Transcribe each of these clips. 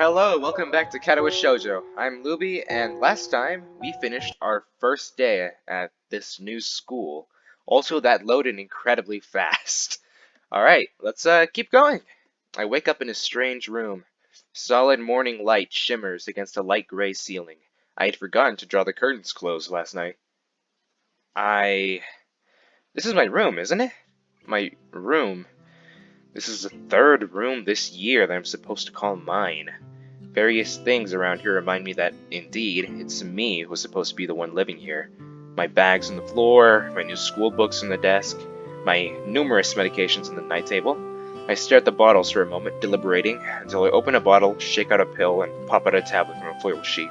Hello, welcome back to Katawa Shoujo. I'm Luby, and last time we finished our first day at this new school. Also, that loaded incredibly fast. Alright, let's keep going. I wake up in a strange room. Solid morning light shimmers against a light gray ceiling. I had forgotten to draw the curtains closed last night. This is my room, isn't it? My room. This is the third room this year that I'm supposed to call mine. Various things around here remind me that, indeed, it's me who's supposed to be the one living here. My bags on the floor, my new school books on the desk, my numerous medications on the night table. I stare at the bottles for a moment, deliberating, until I open a bottle, shake out a pill, and pop out a tablet from a foil sheet.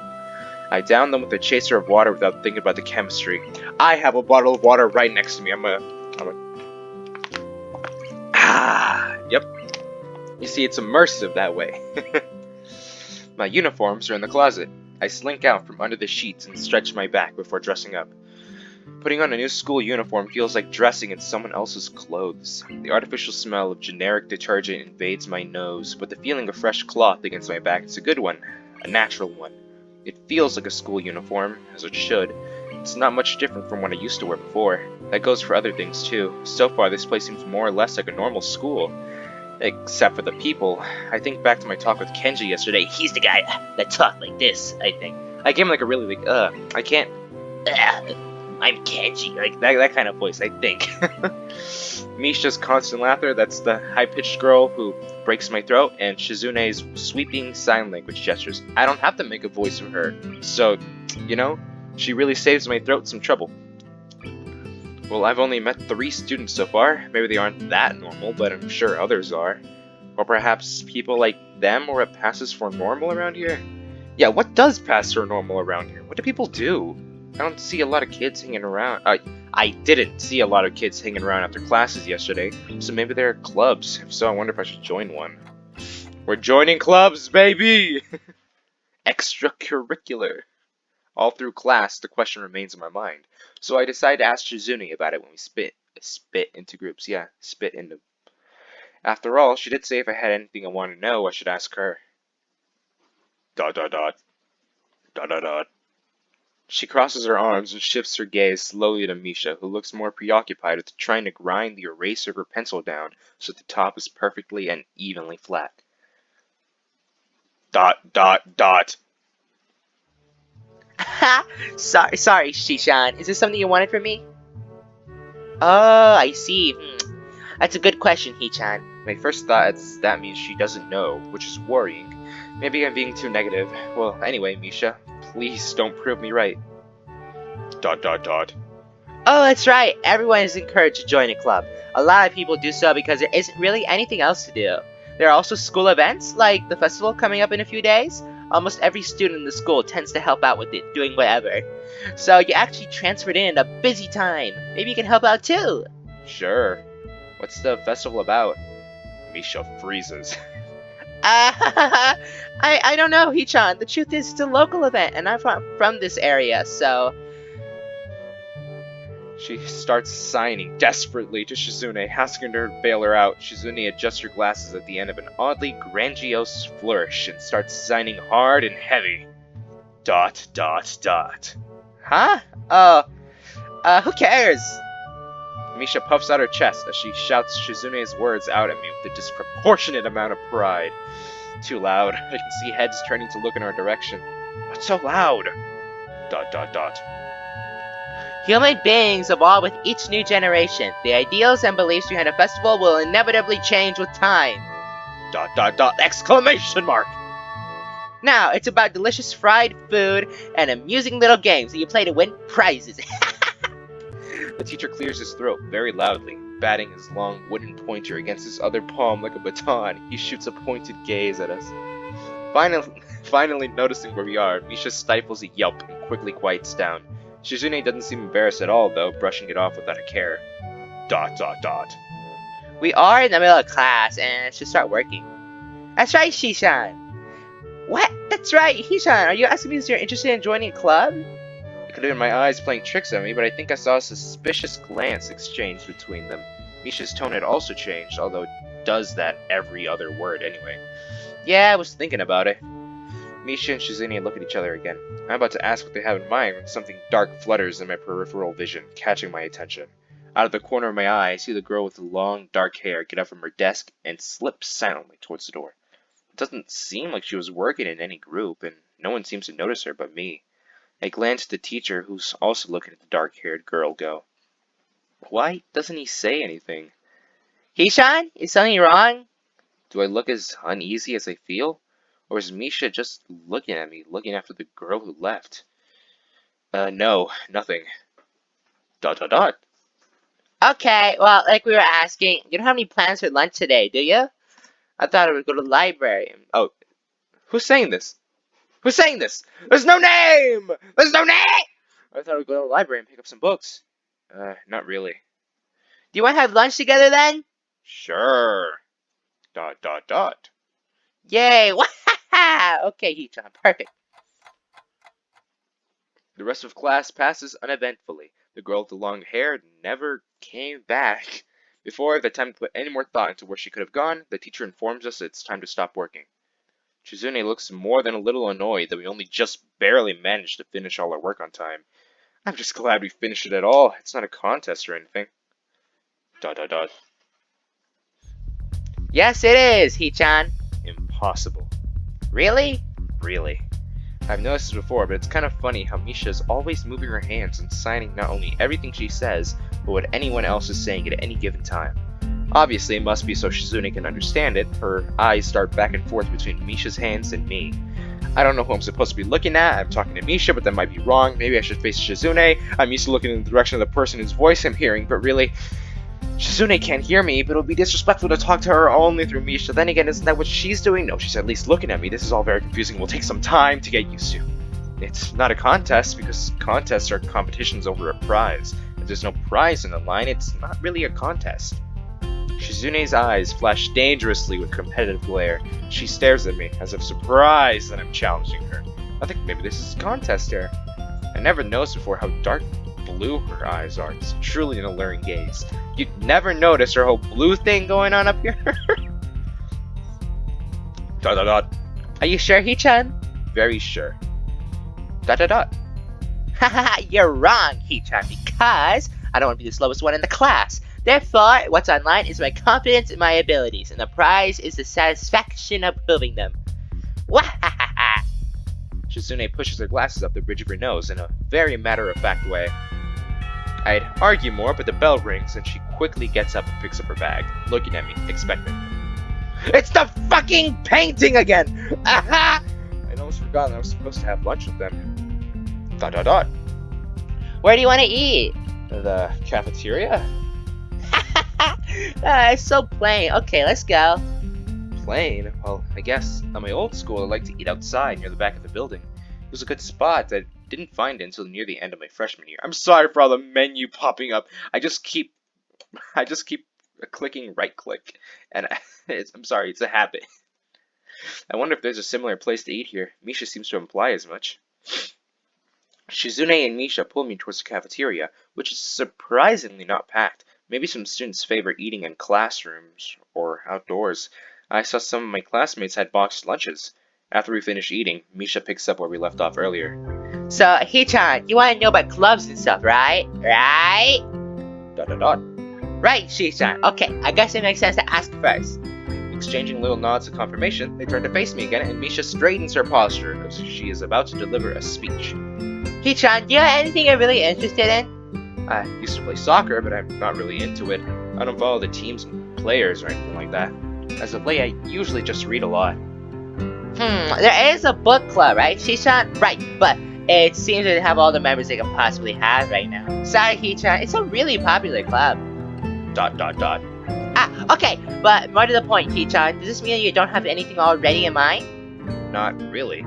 I down them with a chaser of water without thinking about the chemistry. I have a bottle of water right next to me. Yep. You see, it's immersive that way. My uniforms are in the closet. I slink out from under the sheets and stretch my back before dressing up. Putting on a new school uniform feels like dressing in someone else's clothes. The artificial smell of generic detergent invades my nose, but the feeling of fresh cloth against my back is a good one, a natural one. It feels like a school uniform, as it should. It's not much different from what I used to wear before. That goes for other things too. So far, this place seems more or less like a normal school. Except for the people. I think back to my talk with Kenji yesterday. He's the guy that talked like this, I think. I gave him like a really I can't, I'm Kenji, like that kind of voice, I think. Misha's constant laughter, that's the high-pitched girl who breaks my throat, and Shizune's sweeping sign language gestures. I don't have to make a voice for her, so, you know, she really saves my throat some trouble. Well, I've only met 3 students so far. Maybe they aren't that normal, but I'm sure others are. Or perhaps people like them or what passes for normal around here? Yeah, what does pass for normal around here? What do people do? I don't see a lot of kids hanging around. I didn't see a lot of kids hanging around after classes yesterday, so maybe there are clubs. If so, I wonder if I should join one. We're joining clubs, baby! Extracurricular. All through class, the question remains in my mind. So I decide to ask Shizune about it when we spit into groups. Yeah, spit into. After all, she did say if I had anything I wanted to know, I should ask her. Dot dot dot. Dot dot dot. She crosses her arms and shifts her gaze slowly to Misha, who looks more preoccupied with trying to grind the eraser of her pencil down so that the top is perfectly and evenly flat. Dot dot dot. Sorry, Shishan. Is this something you wanted from me? Oh, I see. That's a good question, Hichan. My first thought is that means she doesn't know, which is worrying. Maybe I'm being too negative. Well, anyway, Misha, please don't prove me right. Dot dot dot. Oh, that's right. Everyone is encouraged to join a club. A lot of people do so because there isn't really anything else to do. There are also school events, like the festival coming up in a few days. Almost every student in the school tends to help out with it, doing whatever. So you actually transferred in a busy time. Maybe you can help out too. Sure. What's the festival about? Misha freezes. I don't know, Hichan. The truth is, it's a local event, and I'm from this area, so... She starts signing desperately to Shizune, asking her to bail her out. Shizune adjusts her glasses at the end of an oddly grandiose flourish and starts signing hard and heavy. Dot dot dot. Huh? Who cares? Misha puffs out her chest as she shouts Shizune's words out at me with a disproportionate amount of pride. Too loud. I can see heads turning to look in our direction. What's so loud? Dot dot dot. Human beings evolve with each new generation. The ideals and beliefs behind a festival will inevitably change with time. Dot dot dot! Exclamation mark! Now, it's about delicious fried food and amusing little games that you play to win prizes. The teacher clears his throat very loudly, batting his long wooden pointer against his other palm like a baton. He shoots a pointed gaze at us. Finally noticing where we are, Misha stifles a yelp and quickly quiets down. Shizune doesn't seem embarrassed at all, though, brushing it off without a care. Dot dot dot. We are in the middle of class and should start working. That's right, Shishan. What? That's right, Hishan. Are you asking me if you're interested in joining a club? It could have been my eyes playing tricks on me, but I think I saw a suspicious glance exchanged between them. Misha's tone had also changed, although it does that every other word anyway. Yeah, I was thinking about it. Misha and Shizune look at each other again. I'm about to ask what they have in mind when something dark flutters in my peripheral vision, catching my attention. Out of the corner of my eye, I see the girl with the long, dark hair get up from her desk and slip silently towards the door. It doesn't seem like she was working in any group, and no one seems to notice her but me. I glance at the teacher, who's also looking at the dark-haired girl, go, "Why doesn't he say anything?" Hichan, is something wrong? Do I look as uneasy as I feel? Or is Misha just looking at me, looking after the girl who left? No, nothing. Dot dot dot. Okay, well, like we were asking, you don't have any plans for lunch today, do you? I thought I would go to the library. Oh, who's saying this? Who's saying this? There's no name! There's no name! I thought I would go to the library and pick up some books. Not really. Do you want to have lunch together then? Sure. Dot dot dot. Yay! Okay, Hichan, perfect. The rest of class passes uneventfully. The girl with the long hair never came back. Before I have the time to put any more thought into where she could have gone, the teacher informs us it's time to stop working. Shizune looks more than a little annoyed that we only just barely managed to finish all our work on time. I'm just glad we finished it at all. It's not a contest or anything. Dot dot dot. Yes, it is, Hichan. Impossible. Really? Really. I've noticed this before, but it's kind of funny how Misha is always moving her hands and signing not only everything she says, but what anyone else is saying at any given time. Obviously, it must be so Shizune can understand it. Her eyes dart back and forth between Misha's hands and me. I don't know who I'm supposed to be looking at. I'm talking to Misha, but that might be wrong. Maybe I should face Shizune. I'm used to looking in the direction of the person whose voice I'm hearing, but really, Shizune can't hear me, but it would be disrespectful to talk to her only through Misha. Then again, isn't that what she's doing? No, she's at least looking at me. This is all very confusing. It will take some time to get used to. It's not a contest, because contests are competitions over a prize. If there's no prize in the line, it's not really a contest. Shizune's eyes flash dangerously with competitive glare. She stares at me, as if surprised that I'm challenging her. I think maybe this is a contest here. I never noticed before how dark blue her eyes are. It's truly an alluring gaze. You'd never notice her whole blue thing going on up here. Dot dot dot. Are you sure, Hichan? Very sure. Dot dot dot. Haha, you're wrong, Hichan, because I don't want to be the slowest one in the class. Therefore, what's online is my confidence in my abilities, and the prize is the satisfaction of proving them. Wahahaha! Shizune pushes her glasses up the bridge of her nose in a very matter-of-fact way. I'd argue more, but the bell rings, and she quickly gets up and picks up her bag, looking at me, expectantly. It's the fucking painting again! Aha! I'd almost forgotten I was supposed to have lunch with them. Dot dot dot. Where do you want to eat? The cafeteria? It's so plain. Okay, let's go. Plain? Well, I guess at my old school I liked to eat outside near the back of the building. It was a good spot. I didn't find it until near the end of my freshman year. I'm sorry for all the menu popping up. I just keep clicking right click, and I'm sorry, it's a habit. I wonder if there's a similar place to eat here. Misha seems to imply as much. Shizune and Misha pull me towards the cafeteria, which is surprisingly not packed. Maybe some students favor eating in classrooms or outdoors. I saw some of my classmates had boxed lunches. After we finish eating, Misha picks up where we left off earlier. So, Hichan, you want to know about clubs and stuff, right? Right? Dot dot dot. Right, Hichan. Okay, I guess it makes sense to ask first. Exchanging little nods of confirmation, they turn to face me again, and Misha straightens her posture as she is about to deliver a speech. Hichan, do you have anything you're really interested in? I used to play soccer, but I'm not really into it. I don't follow the teams and players or anything like that. As of late, I usually just read a lot. There is a book club, right, Hichan? Right, but it seems to have all the members they can possibly have right now. Sorry, Hichan, it's a really popular club. Dot dot dot. Okay, but more to the point, Hichan, does this mean you don't have anything already in mind? Not really.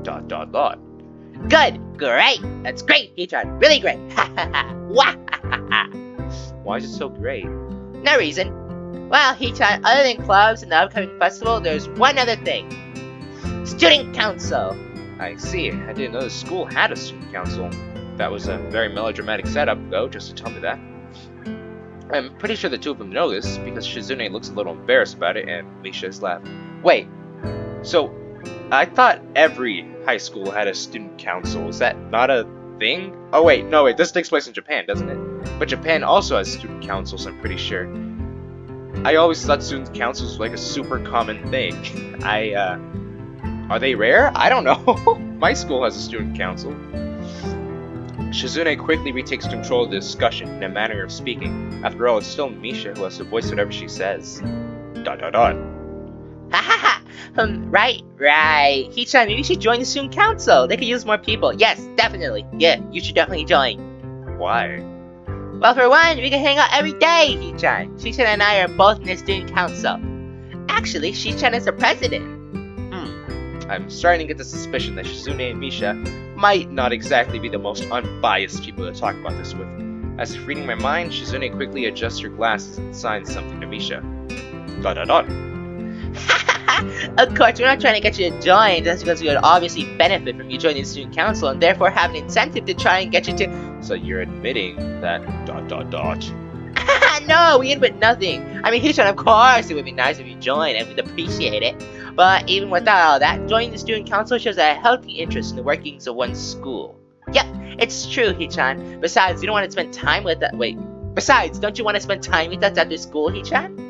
Dot dot dot. Good, great, that's great, Hichan, really great. Ha ha ha. Wah ha ha ha. Why is it so great? No reason. Well, Hichan, other than clubs and the upcoming festival, there's one other thing. Student council. I see. I didn't know the school had a student council. That was a very melodramatic setup, though, just to tell me that. I'm pretty sure the two of them know this, because Shizune looks a little embarrassed about it, and Misha is laughing. Wait, so I thought every high school had a student council. Is that not a thing? Oh wait, no wait, this takes place in Japan, doesn't it? But Japan also has student councils, I'm pretty sure. I always thought student councils were like a super common thing. Are they rare? I don't know. My school has a student council. Shizune quickly retakes control of the discussion in a manner of speaking. After all, it's still Misha who has to voice whatever she says. Dot dot dot. Ha ha ha! Right. Hichan, maybe you should join the student council. They could use more people. Yes, definitely. Yeah, you should definitely join. Why? Well, for one, we can hang out every day, Hichan. Shishan and I are both in the student council. Actually, Shishan is the president. I'm starting to get the suspicion that Shizune and Misha might not exactly be the most unbiased people to talk about this with. As if reading my mind, Shizune quickly adjusts her glasses and signs something to Misha. Dot dot dot. Of course, we're not trying to get you to join. That's because we would obviously benefit from you joining the student council and therefore have an incentive to try and get you to. So you're admitting that dot dot dot. No, we admit nothing. I mean, Hichan, of course, it would be nice if you joined and we'd appreciate it. But even without all that, joining the student council shows a healthy interest in the workings of one's school. Yep, it's true, Hichan. Besides, you don't want to spend time with that. Wait. Besides, don't you want to spend time with us after school, Hichan?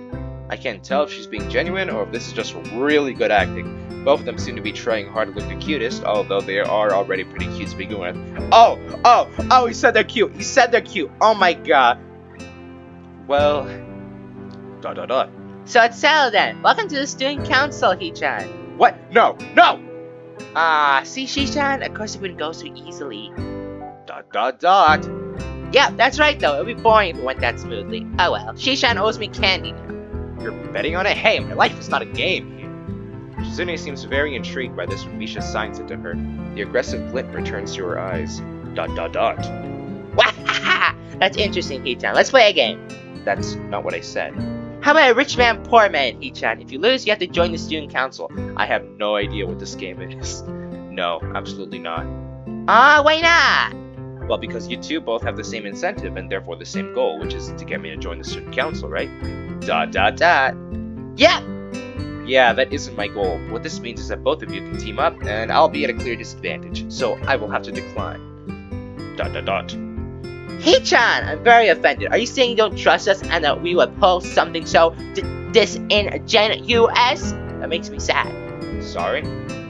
I can't tell if she's being genuine or if this is just really good acting. Both of them seem to be trying hard to look the cutest, although they are already pretty cute to begin with. Oh, he said they're cute. He said they're cute. Oh my god. Well, dot dot dot. So it's settled then. Welcome to the student council, Hichan. What? No! See, Shishan, of course it wouldn't go so easily. Dot dot dot. Yeah, that's right though. It would be boring if it went that smoothly. Oh well, Shishan owes me candy now. You're betting on it? Hey, my life is not a game here. Shizune seems very intrigued by this when Misha signs it to her. The aggressive glint returns to her eyes. Dot dot dot. Wahaha! That's interesting, Hichan. Let's play a game. That's not what I said. How about a rich man, poor man, Hichan? If you lose, you have to join the student council. I have no idea what this game is. No, absolutely not. Why not? Well, because you two both have the same incentive and therefore the same goal, which is to get me to join the student council, right? Dot dot dot. Yep! Yeah, that isn't my goal. What this means is that both of you can team up, and I'll be at a clear disadvantage, so I will have to decline. Dot dot dot. Hichan, I'm very offended. Are you saying you don't trust us and that we would post something so disingenuous? That makes me sad. Sorry?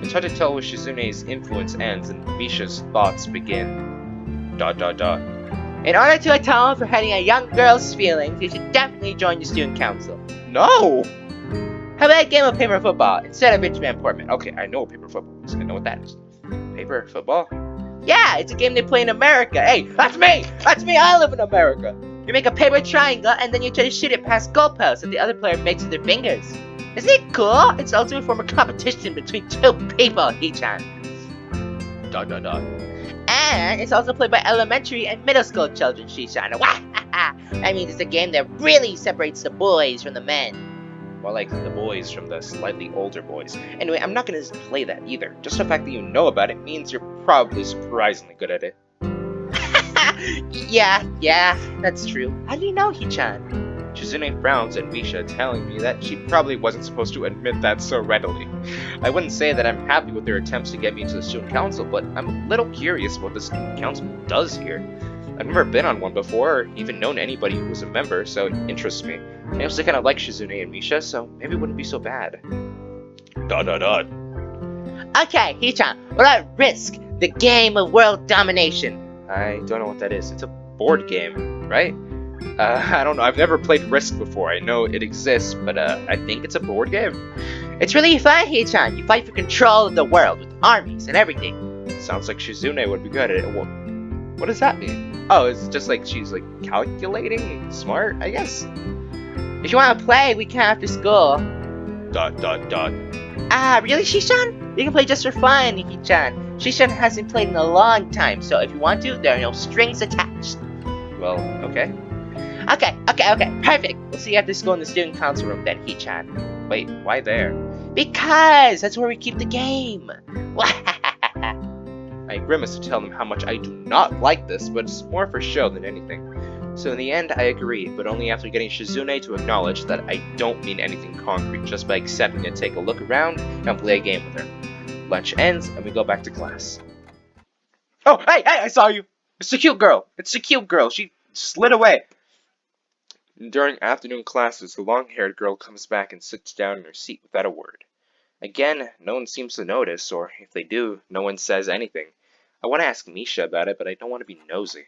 It's hard to tell where Shizune's influence ends and Misha's thoughts begin. Dot dot dot. In order to atone for hurting a young girl's feelings, you should definitely join the student council. No! How about a game of paper football instead of rich man, poor man? Okay, I know what paper football is. I know what that is. Paper football? Yeah, it's a game they play in America. Hey, that's me! That's me! I live in America! You make a paper triangle and then you try to shoot it past goalposts that the other player makes with their fingers. Isn't it cool? It's the ultimate form of competition between two people, Hichan. Dot dot dot. And it's also played by elementary and middle school children, Shishan. I mean, it's a game that really separates the boys from the men. Well, like the boys from the slightly older boys. Anyway, I'm not gonna play that either. Just the fact that you know about it means you're probably surprisingly good at it. Yeah, that's true. How do you know, Hichan? Shizune frowns at Misha, telling me that she probably wasn't supposed to admit that so readily. I wouldn't say that I'm happy with their attempts to get me into the student council, but I'm a little curious what the student council does here. I've never been on one before, or even known anybody who was a member, so it interests me. I also kind of like Shizune and Misha, so maybe it wouldn't be so bad. Dot dot dot. Okay, Hichan, what about Risk, the game of world domination? I don't know what that is. It's a board game, right? I don't know. I've never played Risk before. I know it exists, but I think it's a board game. It's really fun, Hichan. You fight for control of the world with armies and everything. Sounds like Shizune would be good at it. Well, what does that mean? Oh, it's just like she's like calculating, smart, I guess. If you want to play, we can after school. Dot dot dot. Really, Shishan? We can play just for fun, Hichan. Shishan hasn't played in a long time, so if you want to, there are no strings attached. Well, okay. Okay, perfect. We'll see you after school in the student council room then, Hichan. Wait, why there? Because that's where we keep the game. I grimace to tell them how much I do not like this, but it's more for show than anything. So in the end, I agree, but only after getting Shizune to acknowledge that I don't mean anything concrete just by accepting to take a look around and play a game with her. Lunch ends, and we go back to class. Oh, hey, I saw you! It's the cute girl! It's the cute girl! She slid away! During afternoon classes, the long-haired girl comes back and sits down in her seat without a word. Again, no one seems to notice, or if they do, no one says anything. I want to ask Misha about it, but I don't want to be nosy.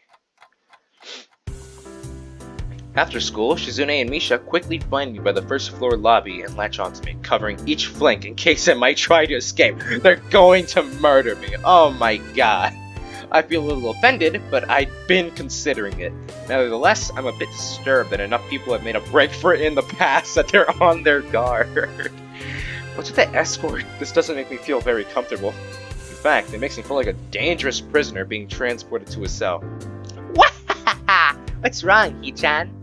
After school, Shizune and Misha quickly find me by the first floor lobby and latch onto me, covering each flank in case I might try to escape. They're going to murder me. Oh my god. I feel a little offended, but I've been considering it. Nevertheless, I'm a bit disturbed that enough people have made a break for it in the past that they're on their guard. What's with the escort? This doesn't make me feel very comfortable. In fact, it makes me feel like a dangerous prisoner being transported to a cell. What's wrong, Hee-chan? ...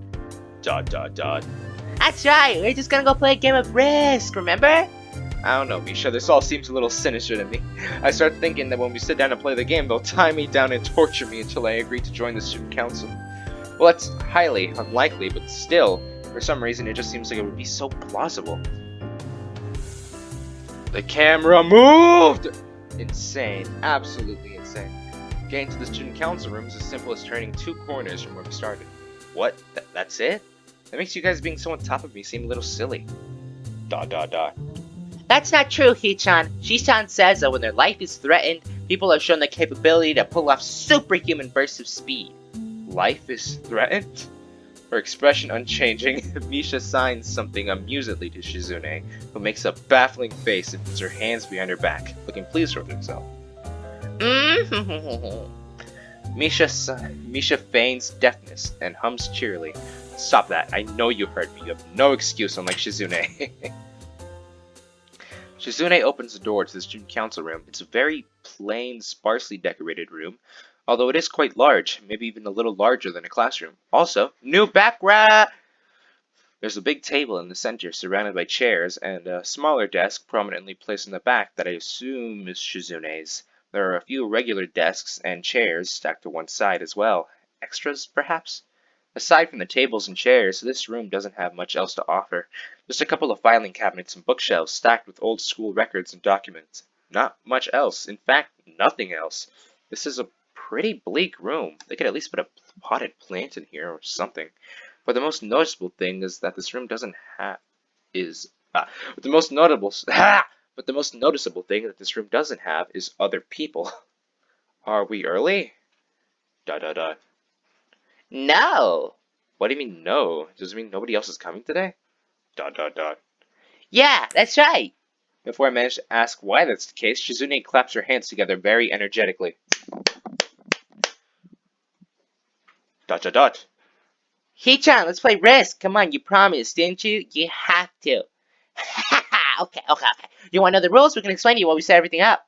That's right, we're just gonna go play a game of Risk, remember? I don't know, Misha, this all seems a little sinister to me. I start thinking that when we sit down and play the game, they'll tie me down and torture me until I agree to join the student council. Well, that's highly unlikely, but still, for some reason it just seems like it would be so plausible. The camera moved! Insane, absolutely insane. Getting to the student council room is as simple as turning 2 corners from where we started. What? That's it? That makes you guys being so on top of me seem a little silly. ... That's not true, Hee-chan. Shi-chan says that when their life is threatened, people have shown the capability to pull off superhuman bursts of speed. Life is threatened? Her expression unchanging, Misha signs something amusedly to Shizune, who makes a baffling face and puts her hands behind her back, looking pleased with herself. Misha feigns deafness and hums cheerily. Stop that, I know you heard me, you have no excuse unlike Shizune. Shizune opens the door to the student council room. It's a very plain, sparsely decorated room, although it is quite large, maybe even a little larger than a classroom. Also, new background! There's a big table in the center surrounded by chairs and a smaller desk prominently placed in the back that I assume is Shizune's. There are a few regular desks and chairs stacked to one side as well. Extras, perhaps? Aside from the tables and chairs, this room doesn't have much else to offer. Just a couple of filing cabinets and bookshelves stacked with old school records and documents. Not much else. In fact, nothing else. This is a pretty bleak room. They could at least put a potted plant in here or something. But the most noticeable thing is that this room doesn't have but the most noticeable thing that this room doesn't have is other people. Are we early? ... No! What do you mean no? Does it mean nobody else is coming today? ... Yeah, that's right! Before I manage to ask why that's the case, Shizune claps her hands together very energetically. ... Hee-chan, let's play Risk! Come on, you promised, didn't you? You have to! Okay. You want to know the rules? We can explain to you while we set everything up.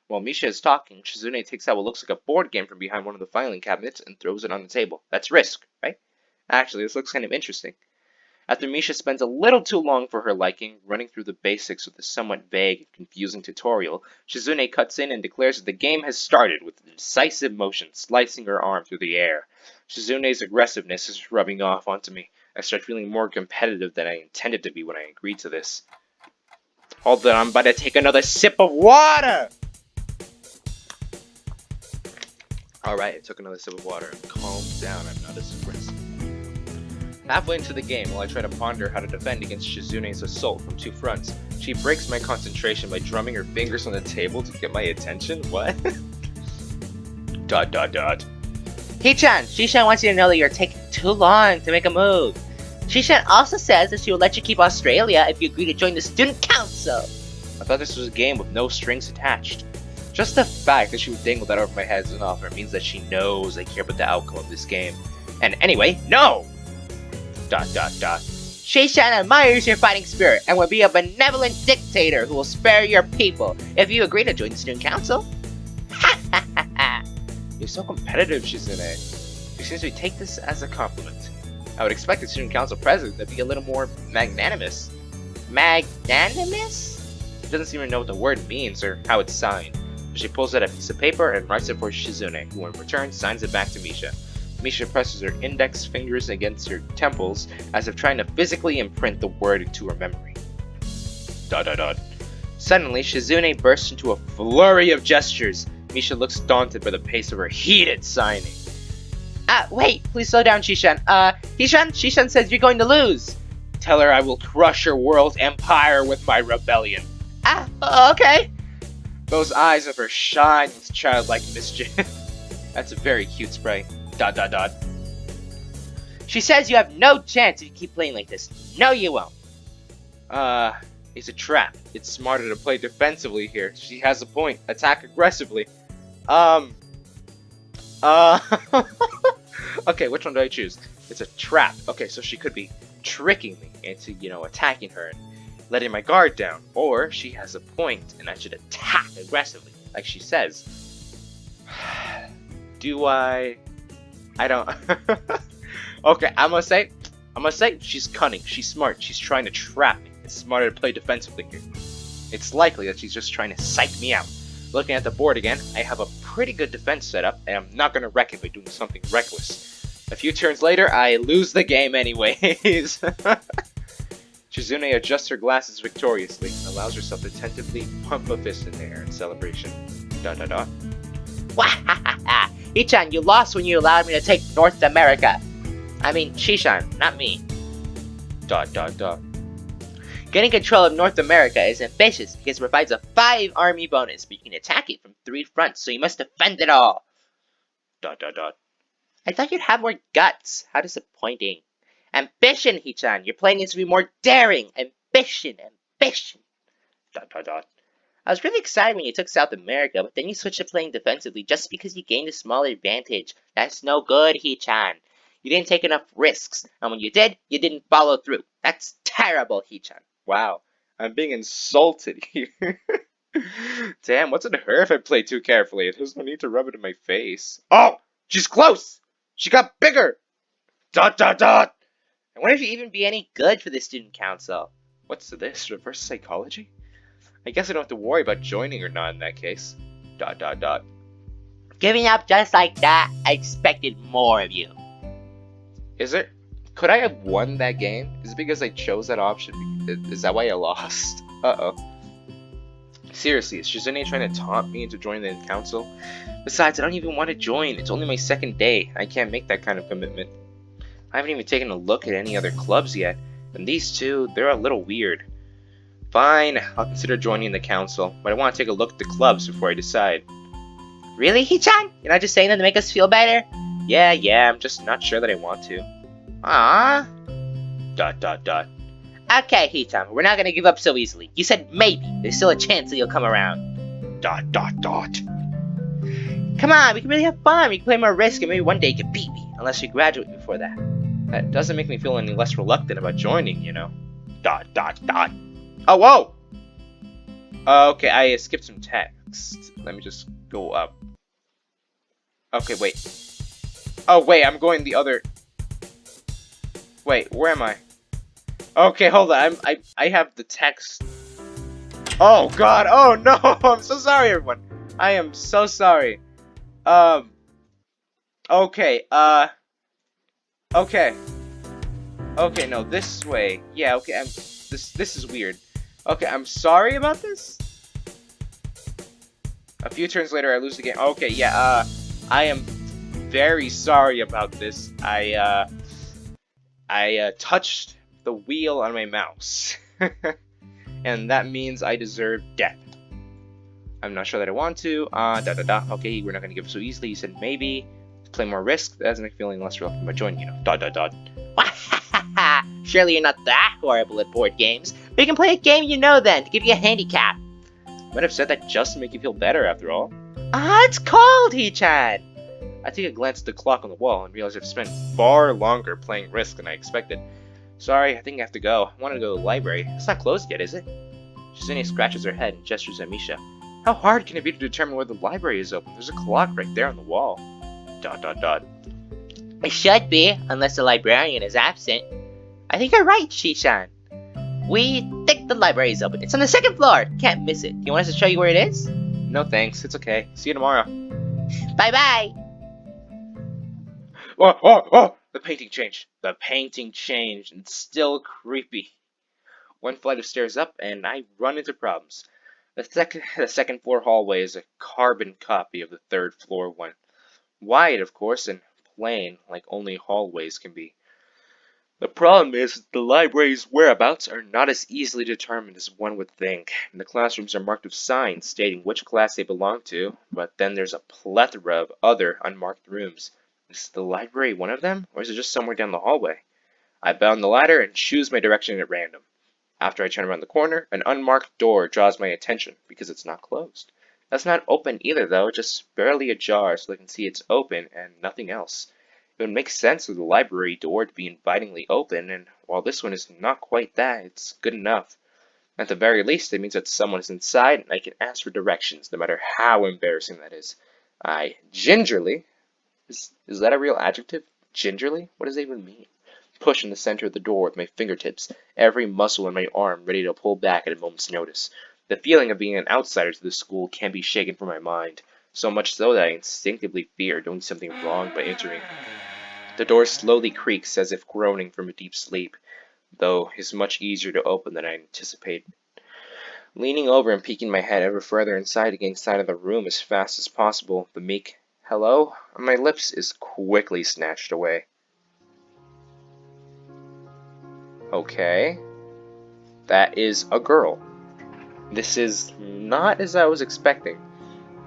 While Misha is talking, Shizune takes out what looks like a board game from behind one of the filing cabinets and throws it on the table. That's Risk, right? Actually, this looks kind of interesting. After Misha spends a little too long for her liking, running through the basics with a somewhat vague and confusing tutorial, Shizune cuts in and declares that the game has started with a decisive motion, slicing her arm through the air. Shizune's aggressiveness is rubbing off onto me. I start feeling more competitive than I intended to be when I agreed to this. Hold on, I'm about to take another sip of water! Alright, I took another sip of water. Calm down, I'm not as aggressive. Halfway into the game, while I try to ponder how to defend against Shizune's assault from 2 fronts, she breaks my concentration by drumming her fingers on the table to get my attention? What? ... Hee-chan, Shi-chan wants you to know that you're taking too long to make a move. Shi-chan also says that she will let you keep Australia if you agree to join the student council. I thought this was a game with no strings attached. Just the fact that she would dangle that over my head as an offer means that she knows I care about the outcome of this game. And anyway, no! ... Shi-chan admires your fighting spirit and will be a benevolent dictator who will spare your people if you agree to join the student council. You're so competitive, Shizune. You seem to take this as a compliment. I would expect the student council president to be a little more magnanimous. Magnanimous? She doesn't seem to know what the word means or how it's signed. So she pulls out a piece of paper and writes it for Shizune, who in return signs it back to Misha. Misha presses her index fingers against her temples as if trying to physically imprint the word into her memory. ... Suddenly, Shizune bursts into a flurry of gestures. Misha looks daunted by the pace of her heated signing. Wait, please slow down, Shishan. Shishan says you're going to lose. Tell her I will crush her world empire with my rebellion. Okay. Those eyes of her shine with childlike mischief. That's a very cute sprite. ... She says you have no chance if you keep playing like this. No, you won't. It's a trap. It's smarter to play defensively here. She has a point. Attack aggressively. Okay, which one do I choose? It's a trap. Okay, so she could be tricking me into, attacking her and letting my guard down. Or she has a point and I should attack aggressively, like she says. Do I don't... Okay, I'm gonna say she's cunning, she's smart, she's trying to trap me. It's smarter to play defensively here. It's likely that she's just trying to psych me out. Looking at the board again, I have a pretty good defense setup, and I'm not gonna wreck it by doing something reckless. A few turns later, I lose the game anyways. Shizune adjusts her glasses victoriously and allows herself to tentatively pump a fist in the air in celebration. ... Wahahaha! Ichan, you lost when you allowed me to take North America. I mean, Shishan, not me. ... Getting control of North America is ambitious because it provides a 5 army bonus, but you can attack it from 3 fronts, so you must defend it all. ... I thought you'd have more guts. How disappointing. Ambition, Hichan. Your plan needs to be more daring. Ambition. ... I was really excited when you took South America, but then you switched to playing defensively just because you gained a smaller advantage. That's no good, Hichan. You didn't take enough risks, and when you did, you didn't follow through. That's terrible, Hichan. Wow, I'm being insulted here. Damn, what's it hurt if I play too carefully? There's no need to rub it in my face. Oh, she's close! She got bigger! ... I wonder if you'd even be any good for the student council. What's this? Reverse psychology? I guess I don't have to worry about joining or not in that case. ... Giving up just like that? I expected more of you. Is it? Could I have won that game? Is it because I chose that option? Is that why I lost? Uh-oh. Seriously, is Shizune trying to taunt me into joining the council? Besides, I don't even want to join. It's only my second day. I can't make that kind of commitment. I haven't even taken a look at any other clubs yet. And these two, they're a little weird. Fine, I'll consider joining the council, but I want to take a look at the clubs before I decide. Really, Hichan? You're not just saying that to make us feel better? Yeah, I'm just not sure that I want to. Ah. ... Okay, Hichan, we're not gonna give up so easily. You said maybe. There's still a chance that you'll come around. ... Come on, we can really have fun. We can play more Risk and maybe one day you can beat me, unless you graduate before that. That doesn't make me feel any less reluctant about joining, you know. ... Oh, whoa! Okay, I skipped some text. Let me just go up. Okay, wait. Oh, wait, I'm going the other... Wait, where am I? Okay, hold on. I have the text. Oh, God. Oh, no. I'm so sorry, everyone. I am so sorry. Okay, okay. Okay, no, this way. Yeah, okay, this is weird. Okay, I'm sorry about this. A few turns later, I lose the game. Okay, yeah, I am very sorry about this. I touched the wheel on my mouse. And that means I deserve death. I'm not sure that I want to. Okay, we're not gonna give up so easily. You said maybe. Let's play more Risk. That doesn't make me feeling less reluctant about joining, you know. Surely you're not that horrible at board games. We can play a game you know then, to give you a handicap. Might have said that just to make you feel better, after all. It's cold, Hichan! I take a glance at the clock on the wall and realize I've spent far longer playing Risk than I expected. Sorry, I think I have to go. I wanted to go to the library. It's not closed yet, is it? Shizune scratches her head and gestures at Misha. How hard can it be to determine whether the library is open? There's a clock right there on the wall. ... It should be, unless the librarian is absent. I think you're right, Shishan. We think the library is open. It's on the 2nd floor. Can't miss it. Do you want us to show you where it is? No thanks. It's okay. See you tomorrow. Bye-bye. Oh! The painting changed. The painting changed. It's still creepy. One flight of stairs up, and I run into problems. The second floor hallway is a carbon copy of the third floor one. Wide, of course, and plain, like only hallways can be. The problem is that the library's whereabouts are not as easily determined as one would think. The classrooms are marked with signs stating which class they belong to, but then there's a plethora of other unmarked rooms. Is the library one of them, or is it just somewhere down the hallway? I bound the ladder and choose my direction at random. After I turn around the corner, an unmarked door draws my attention because it's not closed. That's not open either, though, just barely ajar so I can see it's open and nothing else. It would make sense for the library door to be invitingly open, and while this one is not quite that, it's good enough. At the very least, it means that someone is inside and I can ask for directions, no matter how embarrassing that is. I gingerly, is that a real adjective? Gingerly? What does that even mean? Push in the center of the door with my fingertips, every muscle in my arm ready to pull back at a moment's notice. The feeling of being an outsider to the school can't be shaken from my mind, so much so that I instinctively fear doing something wrong by entering. The door slowly creaks as if groaning from a deep sleep, though is much easier to open than I anticipated. Leaning over and peeking my head ever further inside to gain sight of the room as fast as possible, the meek "hello" on my lips is quickly snatched away. Okay, that is a girl. This is not as I was expecting.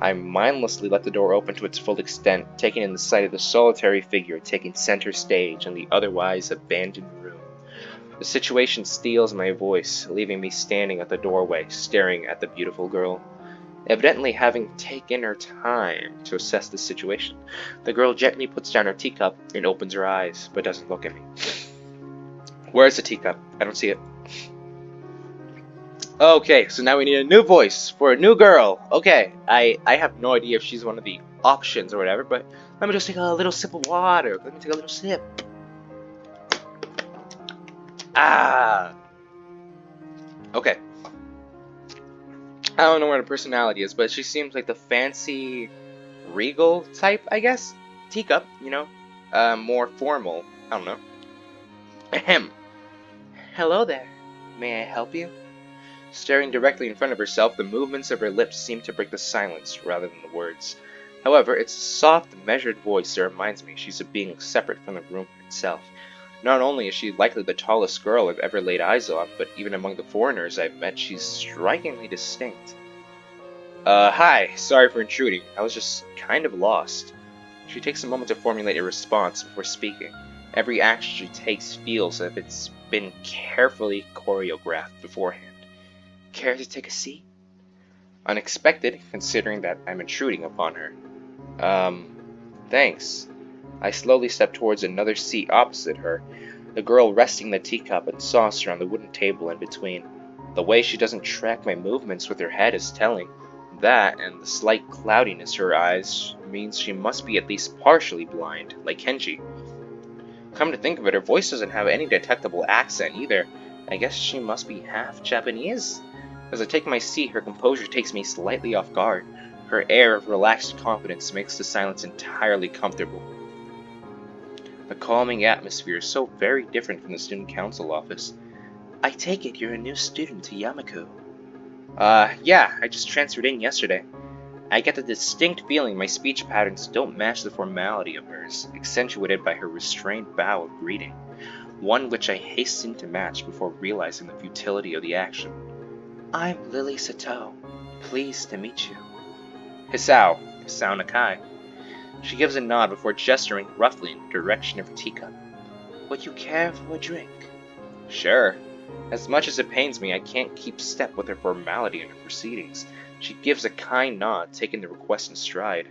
I mindlessly let the door open to its full extent, taking in the sight of the solitary figure taking center stage in the otherwise abandoned room. The situation steals my voice, leaving me standing at the doorway, staring at the beautiful girl. Evidently having taken her time to assess the situation, the girl gently puts down her teacup and opens her eyes, but doesn't look at me. Where's the teacup? I don't see it. Okay, so now we need a new voice for a new girl. Okay, I have no idea if she's one of the options or whatever, but let me just take a little sip of water. Let me take a little sip. Ah. Okay. I don't know what her personality is, but she seems like the fancy, regal type, I guess. Teacup, you know, more formal. I don't know. Ahem. Hello there. May I help you? Staring directly in front of herself, the movements of her lips seem to break the silence rather than the words. However, it's a soft, measured voice that reminds me she's a being separate from the room itself. Not only is she likely the tallest girl I've ever laid eyes on, but even among the foreigners I've met, she's strikingly distinct. Hi, sorry for intruding. I was just kind of lost. She takes a moment to formulate a response before speaking. Every action she takes feels as if it's been carefully choreographed beforehand. Care to take a seat? Unexpected, considering that I'm intruding upon her. Thanks. I slowly step towards another seat opposite her, the girl resting the teacup and saucer on the wooden table in between. The way she doesn't track my movements with her head is telling. That, and the slight cloudiness to her eyes, means she must be at least partially blind, like Kenji. Come to think of it, her voice doesn't have any detectable accent either. I guess she must be half Japanese? As I take my seat, her composure takes me slightly off guard. Her air of relaxed confidence makes the silence entirely comfortable. The calming atmosphere is so very different from the student council office. I take it you're a new student to Yamaku. Yeah, I just transferred in yesterday. I get the distinct feeling my speech patterns don't match the formality of hers, accentuated by her restrained bow of greeting, one which I hasten to match before realizing the futility of the action. I'm Lily Sato. Pleased to meet you. Hisao Nakai. She gives a nod before gesturing roughly in the direction of her teacup. Would you care for a drink? Sure. As much as it pains me, I can't keep step with her formality in her proceedings. She gives a kind nod, taking the request in stride.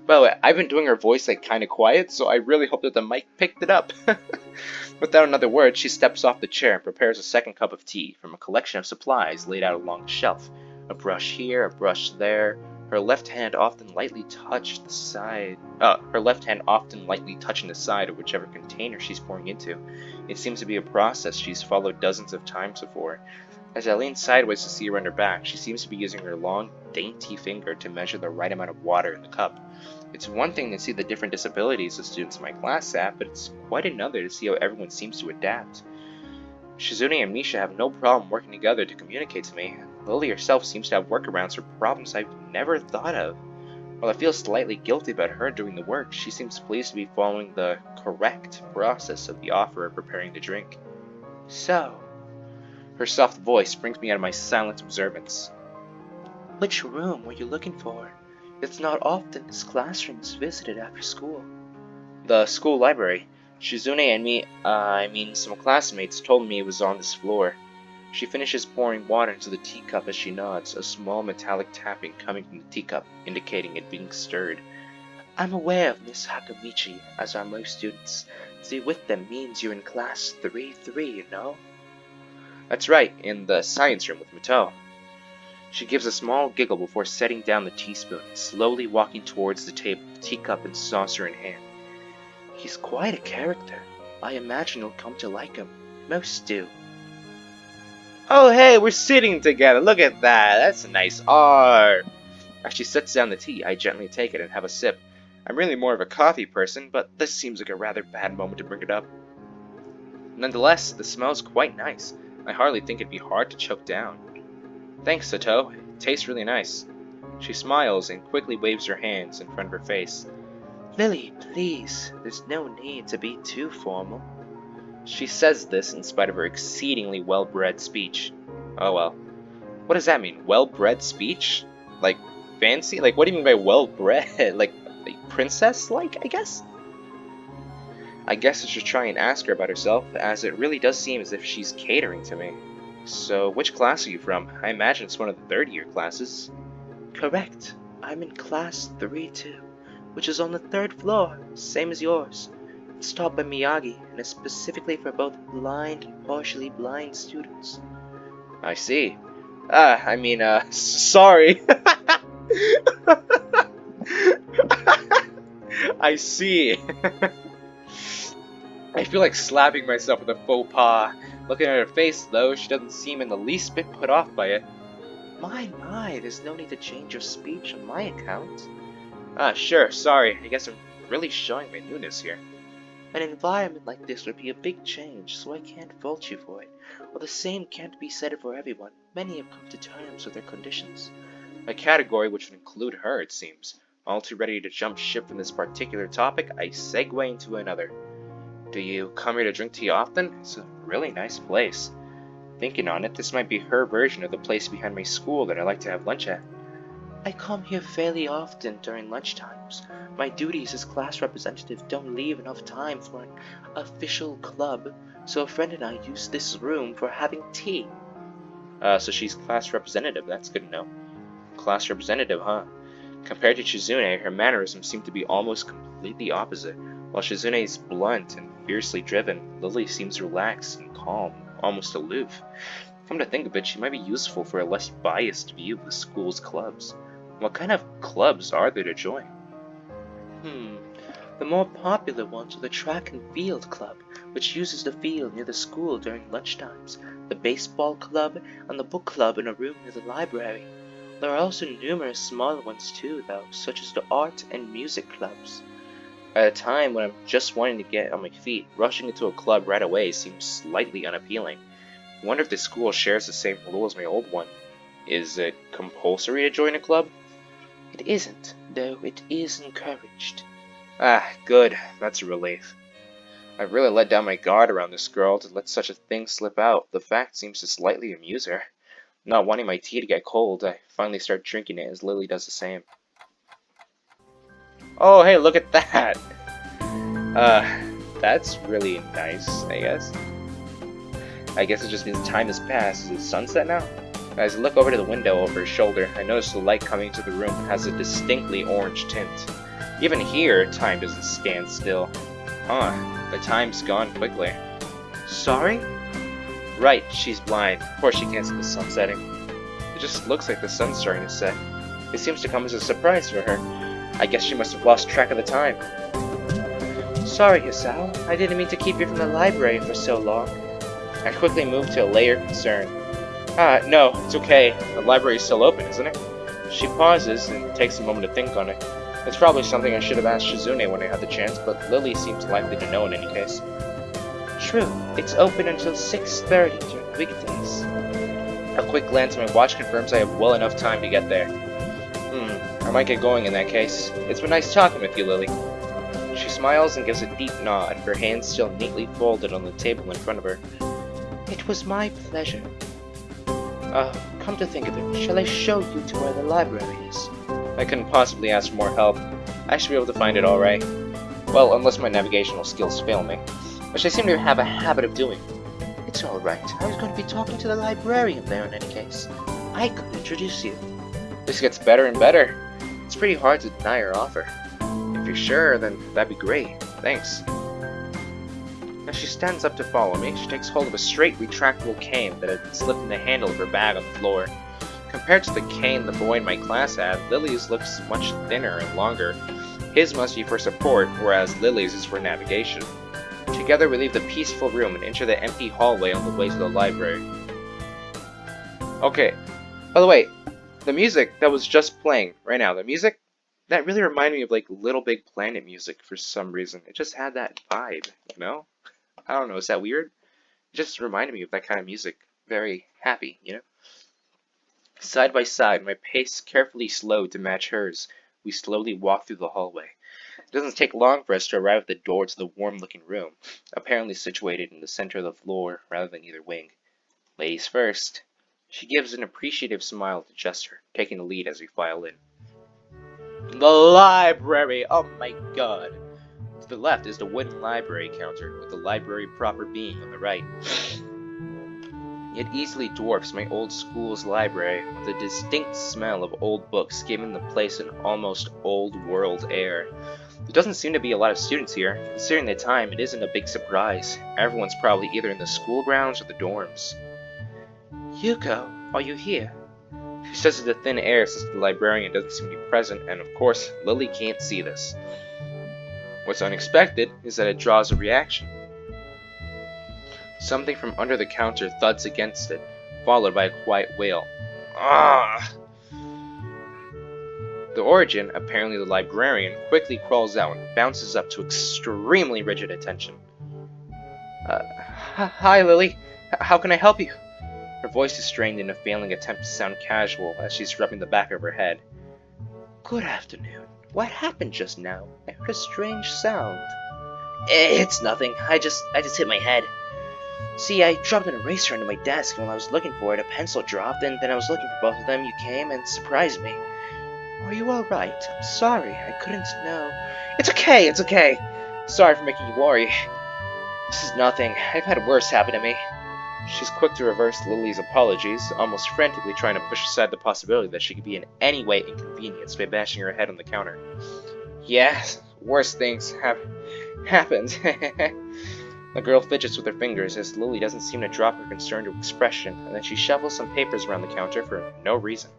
By the way, I've been doing her voice like kinda quiet, so I really hope that the mic picked it up. Without another word, she steps off the chair and prepares a second cup of tea from a collection of supplies laid out along the shelf. A brush here, a brush there. Her left hand often lightly touching the side of whichever container she's pouring into. It seems to be a process she's followed dozens of times before. As I lean sideways to see her on her back, she seems to be using her long, dainty finger to measure the right amount of water in the cup. It's one thing to see the different disabilities the students in my class have, but it's quite another to see how everyone seems to adapt. Shizune and Misha have no problem working together to communicate to me. Lily herself seems to have workarounds for problems I've never thought of. While I feel slightly guilty about her doing the work, she seems pleased to be following the correct process of the offer of preparing the drink. So, her soft voice brings me out of my silent observance. Which room were you looking for? It's not often this classroom is visited after school. The school library. Shizune and some classmates told me it was on this floor. She finishes pouring water into the teacup as she nods, a small metallic tapping coming from the teacup, indicating it being stirred. I'm aware of Miss Hakamichi, as are most students. To be with them means you're in class 3-3, you know? That's right, in the science room with Mito. She gives a small giggle before setting down the teaspoon and slowly walking towards the table, teacup and saucer in hand. He's quite a character. I imagine you'll come to like him. Most do. Oh hey, we're sitting together. Look at that. That's a nice art. As she sets down the tea, I gently take it and have a sip. I'm really more of a coffee person, but this seems like a rather bad moment to bring it up. Nonetheless, the smell's quite nice. I hardly think it'd be hard to choke down. Thanks, Sato. It tastes really nice. She smiles and quickly waves her hands in front of her face. Lily, please. There's no need to be too formal. She says this in spite of her exceedingly well-bred speech. Oh well. What does that mean? Well-bred speech? Like, fancy? Like, what do you mean by well-bred? Like princess-like, I guess? I guess I should try and ask her about herself, as it really does seem as if she's catering to me. So, which class are you from? I imagine it's one of the third-year classes. Correct. I'm in class 3-2, which is on the third floor, same as yours. It's taught by Miyagi, and is specifically for both blind and partially blind students. I see. Sorry. I see. I feel like slapping myself with a faux pas. Looking at her face, though, she doesn't seem in the least bit put off by it. My, there's no need to change your speech on my account. Sure, sorry. I guess I'm really showing my newness here. An environment like this would be a big change, so I can't fault you for it. While the same can't be said for everyone, many have come to terms with their conditions. A category which would include her, it seems. All too ready to jump ship from this particular topic, I segue into another. Do you come here to drink tea often? It's a really nice place. Thinking on it, this might be her version of the place behind my school that I like to have lunch at. I come here fairly often during lunchtimes. My duties as class representative don't leave enough time for an official club, so a friend and I use this room for having tea. So she's class representative, that's good to know. Class representative, huh? Compared to Shizune, her mannerisms seem to be almost completely opposite. While Shizune is blunt and fiercely driven, Lily seems relaxed and calm, almost aloof. Come to think of it, she might be useful for a less biased view of the school's clubs. What kind of clubs are there to join? The more popular ones are the track and field club, which uses the field near the school during lunchtimes, the baseball club, and the book club in a room near the library. There are also numerous smaller ones too, though, such as the art and music clubs. At a time when I'm just wanting to get on my feet, rushing into a club right away seems slightly unappealing. I wonder if this school shares the same rule as my old one. Is it compulsory to join a club? It isn't, though it is encouraged. Good. That's a relief. I've really let down my guard around this girl to let such a thing slip out. The fact seems to slightly amuse her. Not wanting my tea to get cold, I finally start drinking it as Lily does the same. Oh, hey, look at that! That's really nice, I guess. I guess it just means time has passed. Is it sunset now? As I look over to the window over her shoulder, I notice the light coming into the room has a distinctly orange tint. Even here, time doesn't stand still. The time's gone quickly. Sorry? Right, she's blind. Of course she can't see the sun setting. It just looks like the sun's starting to set. It seems to come as a surprise for her. I guess she must have lost track of the time. Sorry, Hisao. I didn't mean to keep you from the library for so long. I quickly moved to allay her concern. No, it's okay. The library's still open, isn't it? She pauses and takes a moment to think on it. It's probably something I should have asked Shizune when I had the chance, but Lily seems likely to know in any case. True, it's open until 6:30 during weekdays. A quick glance at my watch confirms I have well enough time to get there. I might get going in that case. It's been nice talking with you, Lily. She smiles and gives a deep nod, her hands still neatly folded on the table in front of her. It was my pleasure. Come to think of it, shall I show you to where the library is? I couldn't possibly ask for more help. I should be able to find it alright. Well, unless my navigational skills fail me, which I seem to have a habit of doing. It's alright. I was going to be talking to the librarian there in any case. I could introduce you. This gets better and better. It's pretty hard to deny her offer. If you're sure, then that'd be great. Thanks. As she stands up to follow me, she takes hold of a straight, retractable cane that had slipped in the handle of her bag on the floor. Compared to the cane the boy in my class had, Lily's looks much thinner and longer. His must be for support, whereas Lily's is for navigation. Together we leave the peaceful room and enter the empty hallway on the way to the library. Okay, by the way, the music that was just playing right now, the music, that really reminded me of like Little Big Planet music for some reason. It just had that vibe, you know? I don't know, is that weird? It just reminded me of that kind of music. Very happy, you know? Side by side, my pace carefully slowed to match hers. We slowly walked through the hallway. It doesn't take long for us to arrive at the door to the warm-looking room, apparently situated in the center of the floor rather than either wing. Ladies first. She gives an appreciative smile to Jester, taking the lead as we file in. The library! Oh my god! To the left is the wooden library counter, with the library proper being on the right. It easily dwarfs my old school's library, with a distinct smell of old books giving the place an almost old-world air. There doesn't seem to be a lot of students here. Considering the time, it isn't a big surprise. Everyone's probably either in the school grounds or the dorms. Yuko, are you here? She says in the thin air since the librarian doesn't seem to be present, and of course, Lily can't see this. What's unexpected is that it draws a reaction. Something from under the counter thuds against it, followed by a quiet wail. Ah! The origin, apparently the librarian, quickly crawls out and bounces up to extremely rigid attention. Hi, Lily. How can I help you? Her voice is strained in a failing attempt to sound casual as she's rubbing the back of her head. Good afternoon. What happened just now? I heard a strange sound. It's nothing. I just hit my head. See, I dropped an eraser into my desk, and while I was looking for it, a pencil dropped, and then I was looking for both of them. You came and surprised me. Are you alright? I'm sorry. I couldn't know. It's okay. Sorry for making you worry. This is nothing. I've had worse happen to me. She's quick to reverse Lily's apologies, almost frantically trying to push aside the possibility that she could be in any way inconvenienced by bashing her head on the counter. Yes, worse things have happened. The girl fidgets with her fingers as Lily doesn't seem to drop her concerned expression, and then she shovels some papers around the counter for no reason.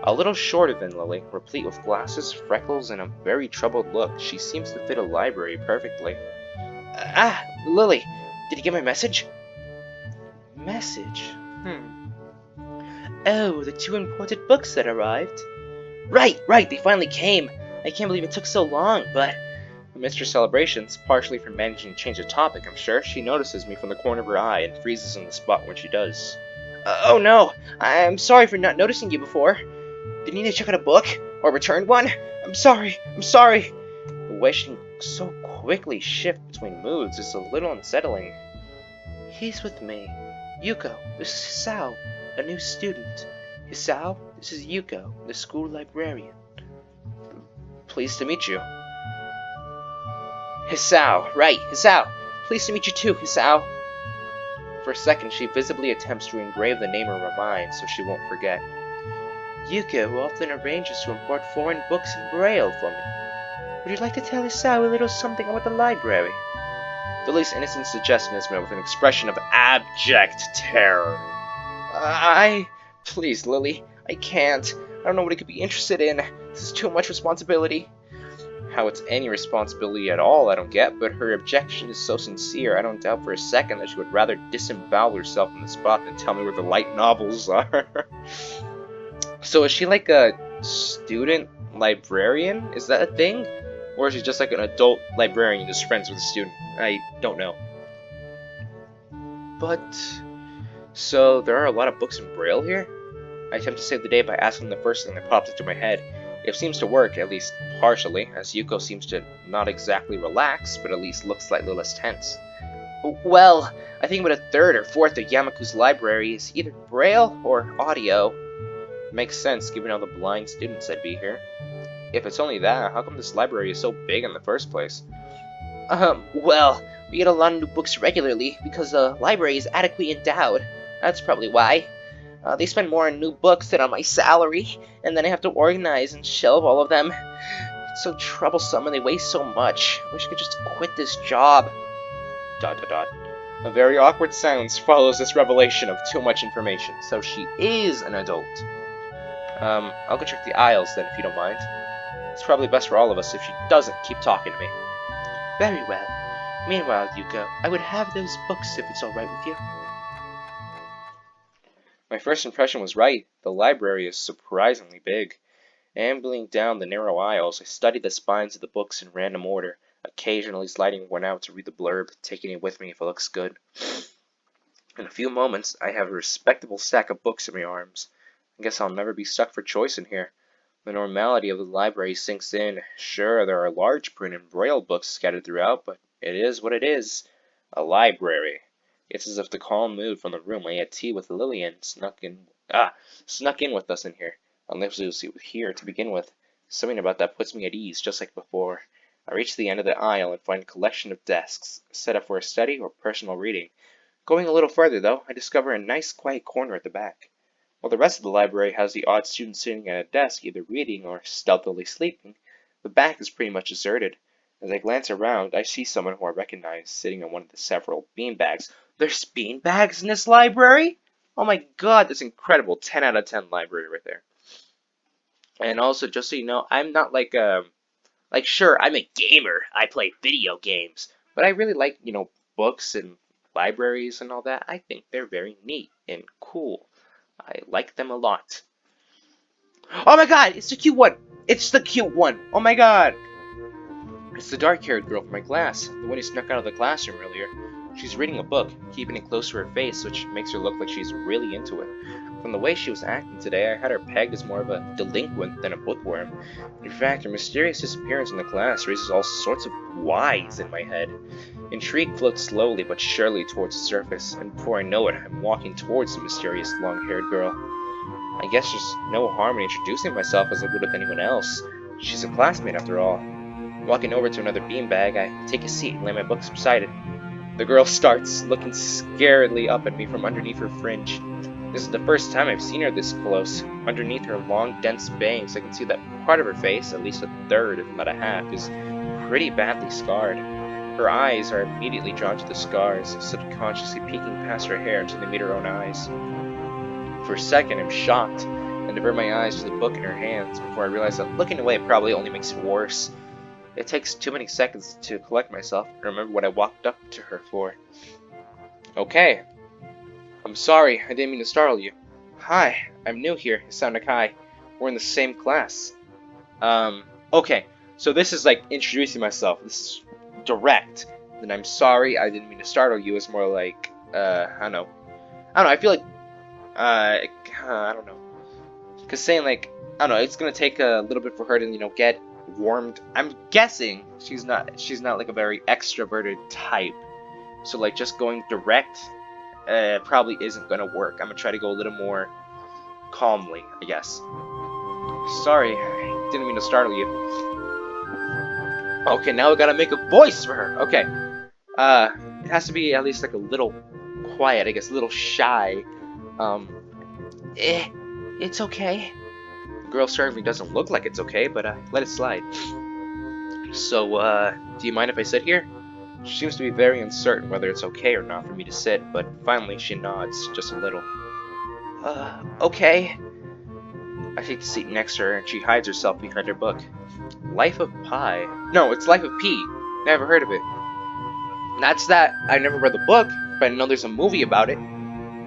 A little shorter than Lily, replete with glasses, freckles, and a very troubled look, she seems to fit a library perfectly. Lily, did you get my message? Message? Oh, the 2 imported books that arrived. Right, they finally came. I can't believe it took so long, but... Amidst her celebrations, partially for managing to change the topic, I'm sure, she notices me from the corner of her eye and freezes on the spot when she does. Oh no, I'm sorry for not noticing you before. Did you need to check out a book? Or return one? I'm sorry. The way she can so quickly shift between moods is a little unsettling. He's with me. Yuko, this is Hisao, a new student. Hisao, this is Yuko, the school librarian. Pleased to meet you. Hisao, right, Hisao. Pleased to meet you too, Hisao. For a second, she visibly attempts to engrave the name in her mind so she won't forget. Yuko often arranges to import foreign books in Braille for me. Would you like to tell Hisao a little something about the library? Lily's innocent suggestion is met with an expression of abject terror. Please, Lily, I can't. I don't know what he could be interested in. This is too much responsibility. How it's any responsibility at all, I don't get, but her objection is so sincere, I don't doubt for a second that she would rather disembowel herself on the spot than tell me where the light novels are. So is she like a student librarian? Is that a thing? Or is she just like an adult librarian who's friends with a student? I don't know. But So, there are a lot of books in Braille here? I attempt to save the day by asking the first thing that pops into my head. It seems to work, at least partially, as Yuko seems to not exactly relax, but at least looks slightly less tense. Well, I think about a third or fourth of Yamaku's library is either Braille or audio. Makes sense, given all the blind students that'd be here. If it's only that, how come this library is so big in the first place? Well, we get a lot of new books regularly because the library is adequately endowed. That's probably why. They spend more on new books than on my salary, and then I have to organize and shelve all of them. It's so troublesome and they waste so much. I wish I could just quit this job. ... A very awkward silence follows this revelation of too much information, so she is an adult. I'll go check the aisles then, if you don't mind. It's probably best for all of us if she doesn't keep talking to me. Very well. Meanwhile, Yuko, I would have those books if it's alright with you. My first impression was right. The library is surprisingly big. Ambling down the narrow aisles, I studied the spines of the books in random order, occasionally sliding one out to read the blurb, taking it with me if it looks good. In a few moments, I have a respectable stack of books in my arms. I guess I'll never be stuck for choice in here. The normality of the library sinks in. Sure, there are large print and braille books scattered throughout, but it is what it is. A library. It's as if the calm mood from the room I had tea with Lillian snuck in with us in here. Unless it was here to begin with. Something about that puts me at ease, just like before. I reach the end of the aisle and find a collection of desks, set up for a study or personal reading. Going a little further, though, I discover a nice quiet corner at the back. While the rest of the library has the odd student sitting at a desk, either reading or stealthily sleeping, the back is pretty much deserted. As I glance around, I see someone who I recognize sitting on one of the several beanbags. There's beanbags in this library? Oh my god, that's incredible. 10 out of 10 library right there. And also, just so you know, I'm not sure, I'm a gamer. I play video games. But I really like, books and libraries and all that. I think they're very neat and cool. I like them a lot. Oh my god, it's the cute one! It's the cute one! Oh my god! It's the dark-haired girl from my class, the one who snuck out of the classroom earlier. She's reading a book, keeping it close to her face, which makes her look like she's really into it. From the way she was acting today, I had her pegged as more of a delinquent than a bookworm. In fact, her mysterious disappearance in the class raises all sorts of whys in my head. Intrigue floats slowly but surely towards the surface, and before I know it, I'm walking towards the mysterious long-haired girl. I guess there's no harm in introducing myself as I would with anyone else. She's a classmate after all. Walking over to another beanbag, I take a seat and lay my books beside it. The girl starts, looking scaredly up at me from underneath her fringe. This is the first time I've seen her this close. Underneath her long, dense bangs, I can see that part of her face, at least a third, if not a half, is pretty badly scarred. Her eyes are immediately drawn to the scars, subconsciously peeking past her hair until they meet her own eyes. For a second, I'm shocked, and divert my eyes to the book in her hands before I realize that looking away probably only makes it worse. It takes too many seconds to collect myself and remember what I walked up to her for. Okay. I'm sorry, I didn't mean to startle you. Hi, I'm new here, Sound Kai. We're in the same class. Okay. So this is like introducing myself. This is direct. Then I'm sorry, I didn't mean to startle you. It's more like, I don't know. I feel like, I don't know. Because saying like, I don't know, it's gonna take a little bit for her to, get warmed. I'm guessing she's not like a very extroverted type. So like just going direct probably isn't gonna work. I'm gonna try to go a little more calmly, I guess. Sorry, I didn't mean to startle you. Okay, now we gotta make a voice for her. Okay. It has to be at least like a little quiet, I guess, a little shy. It's okay. The girl certainly doesn't look like it's okay, but let it slide. So, do you mind if I sit here? She seems to be very uncertain whether it's okay or not for me to sit, but finally she nods, just a little. Okay. I take the seat next to her, and she hides herself behind her book. Life of Pi. No, it's Life of P. Never heard of it. That's that. I never read the book, but I know there's a movie about it.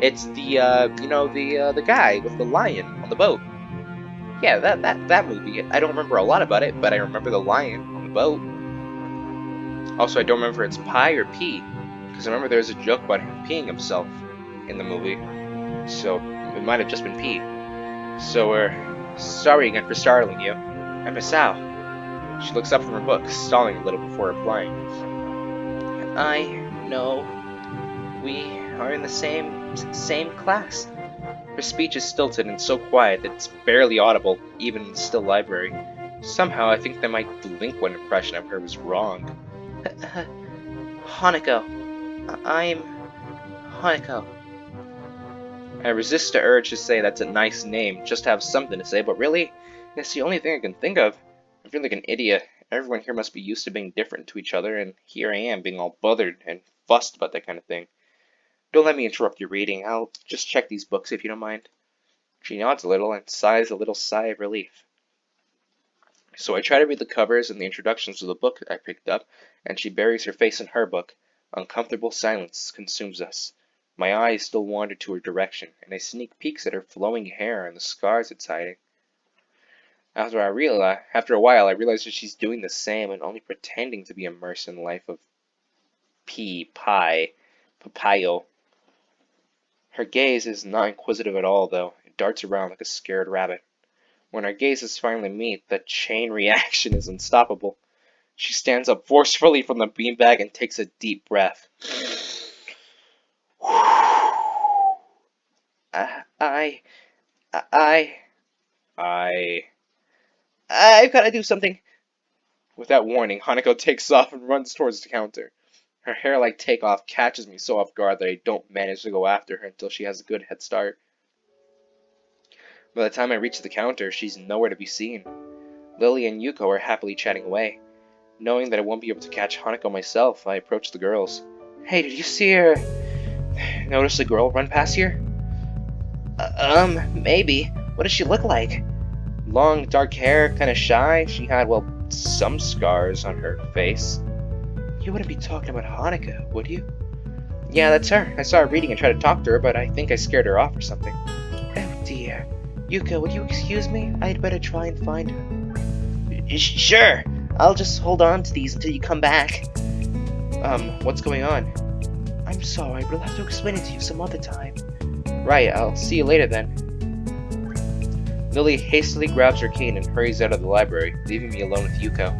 It's the, the guy with the lion on the boat. Yeah, that movie. I don't remember a lot about it, but I remember the lion on the boat. Also, I don't remember if it's Pi or P, because I remember there was a joke about him peeing himself. in the movie, so it might have just been P. So we're sorry again for startling you. I'm Miss Al. She looks up from her book, stalling a little before replying. I know. We are in the same class. Her speech is stilted and so quiet that it's barely audible, even in the still library. Somehow I think that my delinquent impression of her was wrong. Hanako. I'm Hanako. I resist the urge to say that's a nice name, just to have something to say, but really, it's the only thing I can think of. I feel like an idiot. Everyone here must be used to being different to each other, and here I am being all bothered and fussed about that kind of thing. Don't let me interrupt your reading. I'll just check these books if you don't mind. She nods a little and sighs a little sigh of relief. So I try to read the covers and the introductions to the book I picked up, and she buries her face in her book. Uncomfortable silence consumes us. My eyes still wander to her direction, and I sneak peeks at her flowing hair and the scars it's hiding. After a while, I realize that she's doing the same and only pretending to be immersed in the life of Papayo. Her gaze is not inquisitive at all, though. It darts around like a scared rabbit. When our gazes finally meet, the chain reaction is unstoppable. She stands up forcefully from the beanbag and takes a deep breath. I've got to do something. Without warning, Hanako takes off and runs towards the counter. Her hair-like takeoff catches me so off guard that I don't manage to go after her until she has a good head start. By the time I reach the counter, she's nowhere to be seen. Lily and Yuko are happily chatting away. Knowing that I won't be able to catch Hanako myself, I approach the girls. Hey, did you see her? Notice a girl run past here? Maybe. What does she look like? Long, dark hair, kinda shy. She had, well, some scars on her face. You wouldn't be talking about Hanako, would you? Yeah, that's her. I saw her reading and tried to talk to her, but I think I scared her off or something. Oh dear. Yuko, would you excuse me? I'd better try and find her. Sure. I'll just hold on to these until you come back. What's going on? I'm sorry, we'll have to explain it to you some other time. Right, I'll see you later then. Lily hastily grabs her cane and hurries out of the library, leaving me alone with Yuko.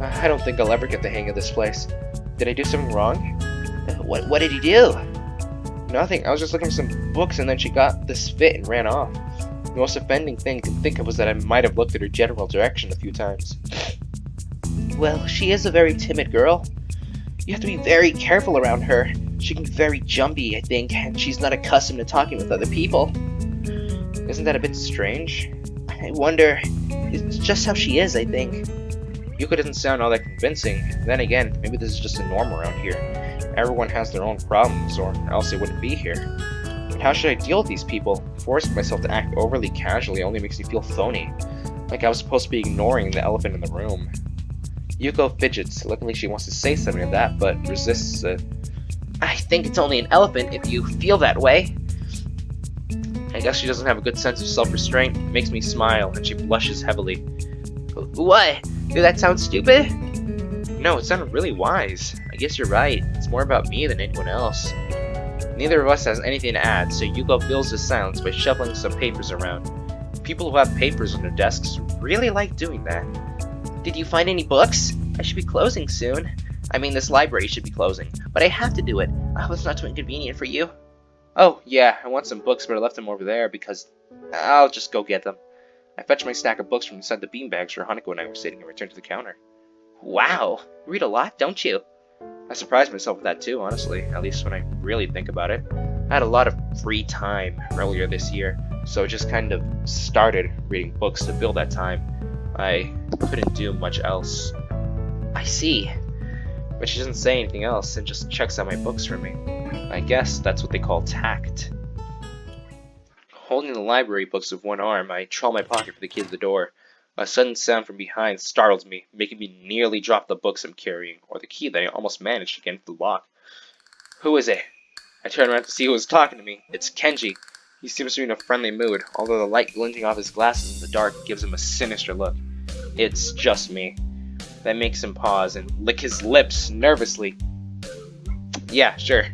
I don't think I'll ever get the hang of this place. Did I do something wrong? What did you do? Nothing, I was just looking for some books and then she got this fit and ran off. The most offending thing I can think of was that I might have looked at her general direction a few times. Well, she is a very timid girl. You have to be very careful around her. She can be very jumpy, I think, and she's not accustomed to talking with other people. Isn't that a bit strange? I wonder, it's just how she is, I think. Yuko doesn't sound all that convincing. Then again, maybe this is just a norm around here. Everyone has their own problems, or else they wouldn't be here. But how should I deal with these people? Forcing myself to act overly casually only makes me feel phony. Like I was supposed to be ignoring the elephant in the room. Yuko fidgets, looking like she wants to say something to that, but resists it. I think it's only an elephant if you feel that way. I guess she doesn't have a good sense of self-restraint. It makes me smile, and she blushes heavily. What? Did that sound stupid? No, it sounded really wise. I guess you're right. It's more about me than anyone else. Neither of us has anything to add, so Yuko fills the silence by shuffling some papers around. People who have papers on their desks really like doing that. Did you find any books? I should be closing soon. I mean, this library should be closing, but I have to do it. I hope it's not too inconvenient for you. Oh, yeah, I want some books, but I left them over there because I'll just go get them. I fetched my stack of books from inside the beanbags where Hanako and I were sitting and returned to the counter. Wow, you read a lot, don't you? I surprised myself with that too, honestly, at least when I really think about it. I had a lot of free time earlier this year, so I just kind of started reading books to fill that time. I couldn't do much else. I see. But she doesn't say anything else and just checks out my books for me. I guess that's what they call tact. Holding the library books with one arm, I trawl my pocket for the key to the door. A sudden sound from behind startles me, making me nearly drop the books I'm carrying, or the key that I almost managed to get into the lock. Who is it? I turn around to see who was talking to me. It's Kenji. He seems to be in a friendly mood, although the light glinting off his glasses in the dark gives him a sinister look. It's just me. That makes him pause and lick his lips nervously. Yeah, sure.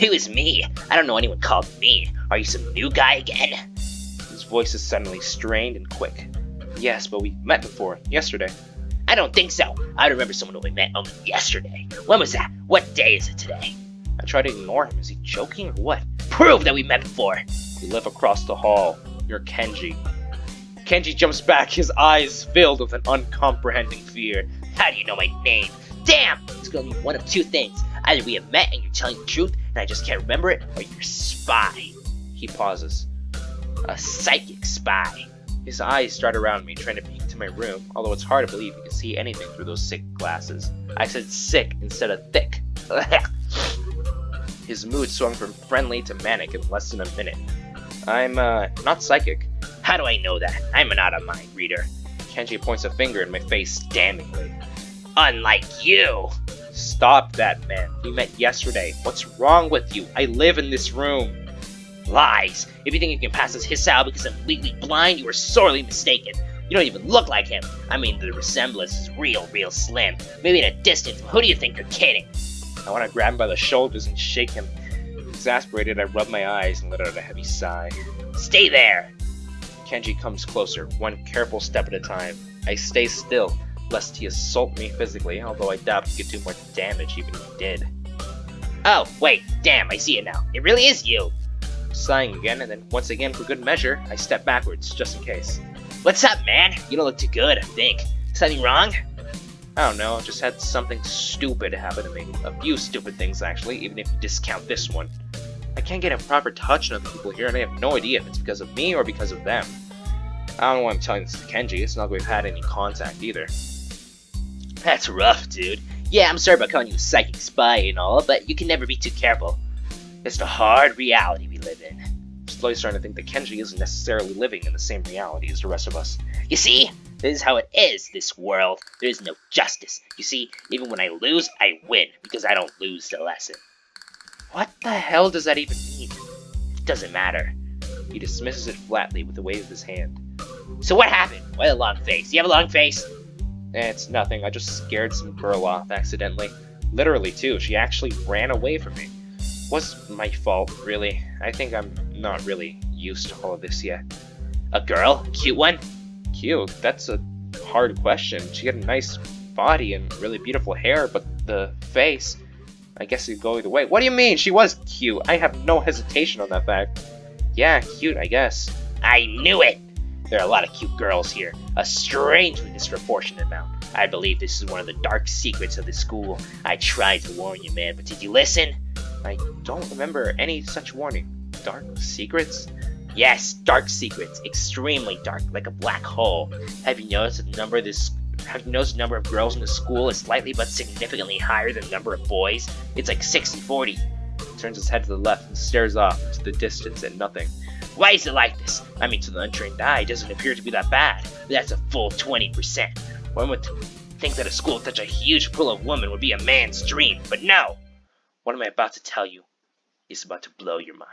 Who is me? I don't know anyone called me. Are you some new guy again? His voice is suddenly strained and quick. Yes, but we met before, yesterday. I don't think so. I remember someone who we met only yesterday. When was that? What day is it today? I try to ignore him. Is he joking or what? Prove that we met before. We live across the hall. You're Kenji. Kenji jumps back, his eyes filled with an uncomprehending fear. How do you know my name? Damn! It's gonna be one of two things. Either we have met and you're telling the truth and I just can't remember it, or you're a spy. He pauses. A psychic spy. His eyes start around me, trying to peek into my room, although it's hard to believe he can see anything through those sick glasses. I said sick instead of thick. His mood swung from friendly to manic in less than a minute. I'm, not psychic. How do I know that? I'm not a mind reader. Kenji points a finger in my face damningly. Unlike you! Stop that, man. We met yesterday. What's wrong with you? I live in this room. Lies! If you think you can pass as Hisao because I'm legally blind, you are sorely mistaken. You don't even look like him. I mean, the resemblance is real slim. Maybe at a distance, but who do you think you're kidding? I want to grab him by the shoulders and shake him. Exasperated, I rub my eyes and let out a heavy sigh. Stay there! Kenji comes closer, one careful step at a time. I stay still, lest he assault me physically, although I doubt he could do much damage even if he did. Oh, wait, damn, I see it now. It really is you! Sighing again, and then once again, for good measure, I step backwards, just in case. What's up, man? You don't look too good, I think. Something wrong? I don't know, just had something stupid happen to me. A few stupid things, actually, even if you discount this one. I can't get a proper touch on other people here, and I have no idea if it's because of me or because of them. I don't know why I'm telling this to Kenji, it's not like we've had any contact either. That's rough, dude. Yeah, I'm sorry about calling you a psychic spy and all, but you can never be too careful. It's the hard reality we live in. I'm slowly starting to think that Kenji isn't necessarily living in the same reality as the rest of us. You see? This is how it is, this world. There is no justice. You see, even when I lose, I win, because I don't lose the lesson. What the hell does that even mean? It doesn't matter. He dismisses it flatly with a wave of his hand. So what happened? Why a long face? You have a long face? It's nothing, I just scared some girl off accidentally. Literally, too, she actually ran away from me. Was my fault, really. I think I'm not really used to all of this yet. A girl? Cute one? Cute? That's a hard question. She had a nice body and really beautiful hair, but the face, I guess it'd go either way. What do you mean? She was cute. I have no hesitation on that fact. Yeah, cute, I guess. I knew it! There are a lot of cute girls here. A strangely disproportionate amount. I believe this is one of the dark secrets of the school. I tried to warn you, man, but did you listen? I don't remember any such warning. Dark secrets? Yes, dark secrets. Extremely dark, like a black hole. Have you noticed the number of girls in the school is slightly but significantly higher than the number of boys? It's like 60-40. Turns his head to the left and stares off into the distance at nothing. Why is it like this? I mean, to the untrained eye, it doesn't appear to be that bad. But that's a full 20%. One would think that a school with such a huge pool of women would be a man's dream, but no! What am I about to tell you is about to blow your mind.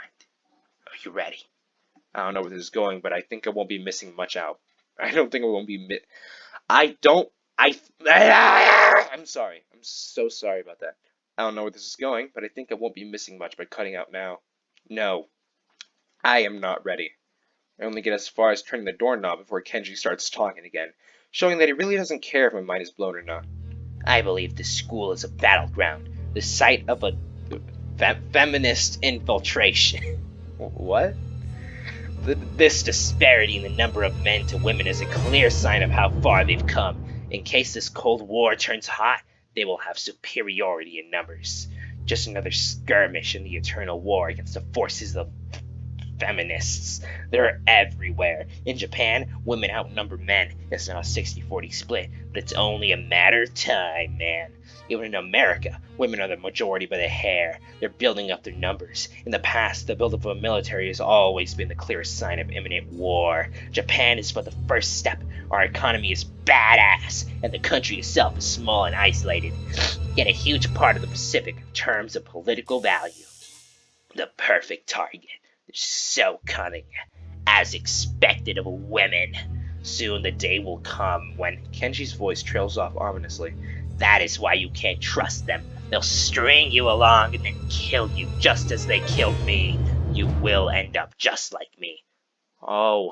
Are you ready? I don't know where this is going, but I think I won't be missing much out. I don't think I won't be I'm sorry. I'm so sorry about that. I don't know where this is going, but I think I won't be missing much by cutting out now. No. I am not ready. I only get as far as turning the doorknob before Kenji starts talking again, showing that he really doesn't care if my mind is blown or not. I believe this school is a battleground, the site of a feminist infiltration. What? This disparity in the number of men to women is a clear sign of how far they've come. In case this Cold War turns hot, they will have superiority in numbers. Just another skirmish in the eternal war against the forces of feminists. They're everywhere. In Japan, women outnumber men. It's now a 60-40 split, but it's only a matter of time, man. Even in America, women are the majority by the hair. They're building up their numbers. In the past, the buildup of a military has always been the clearest sign of imminent war. Japan is but the first step. Our economy is badass, and the country itself is small and isolated, yet a huge part of the Pacific in terms of political value. The perfect target. They're so cunning, as expected of women. Soon the day will come when Kenji's voice trails off ominously. That is why you can't trust them. They'll string you along and then kill you just as they killed me. You will end up just like me. Oh,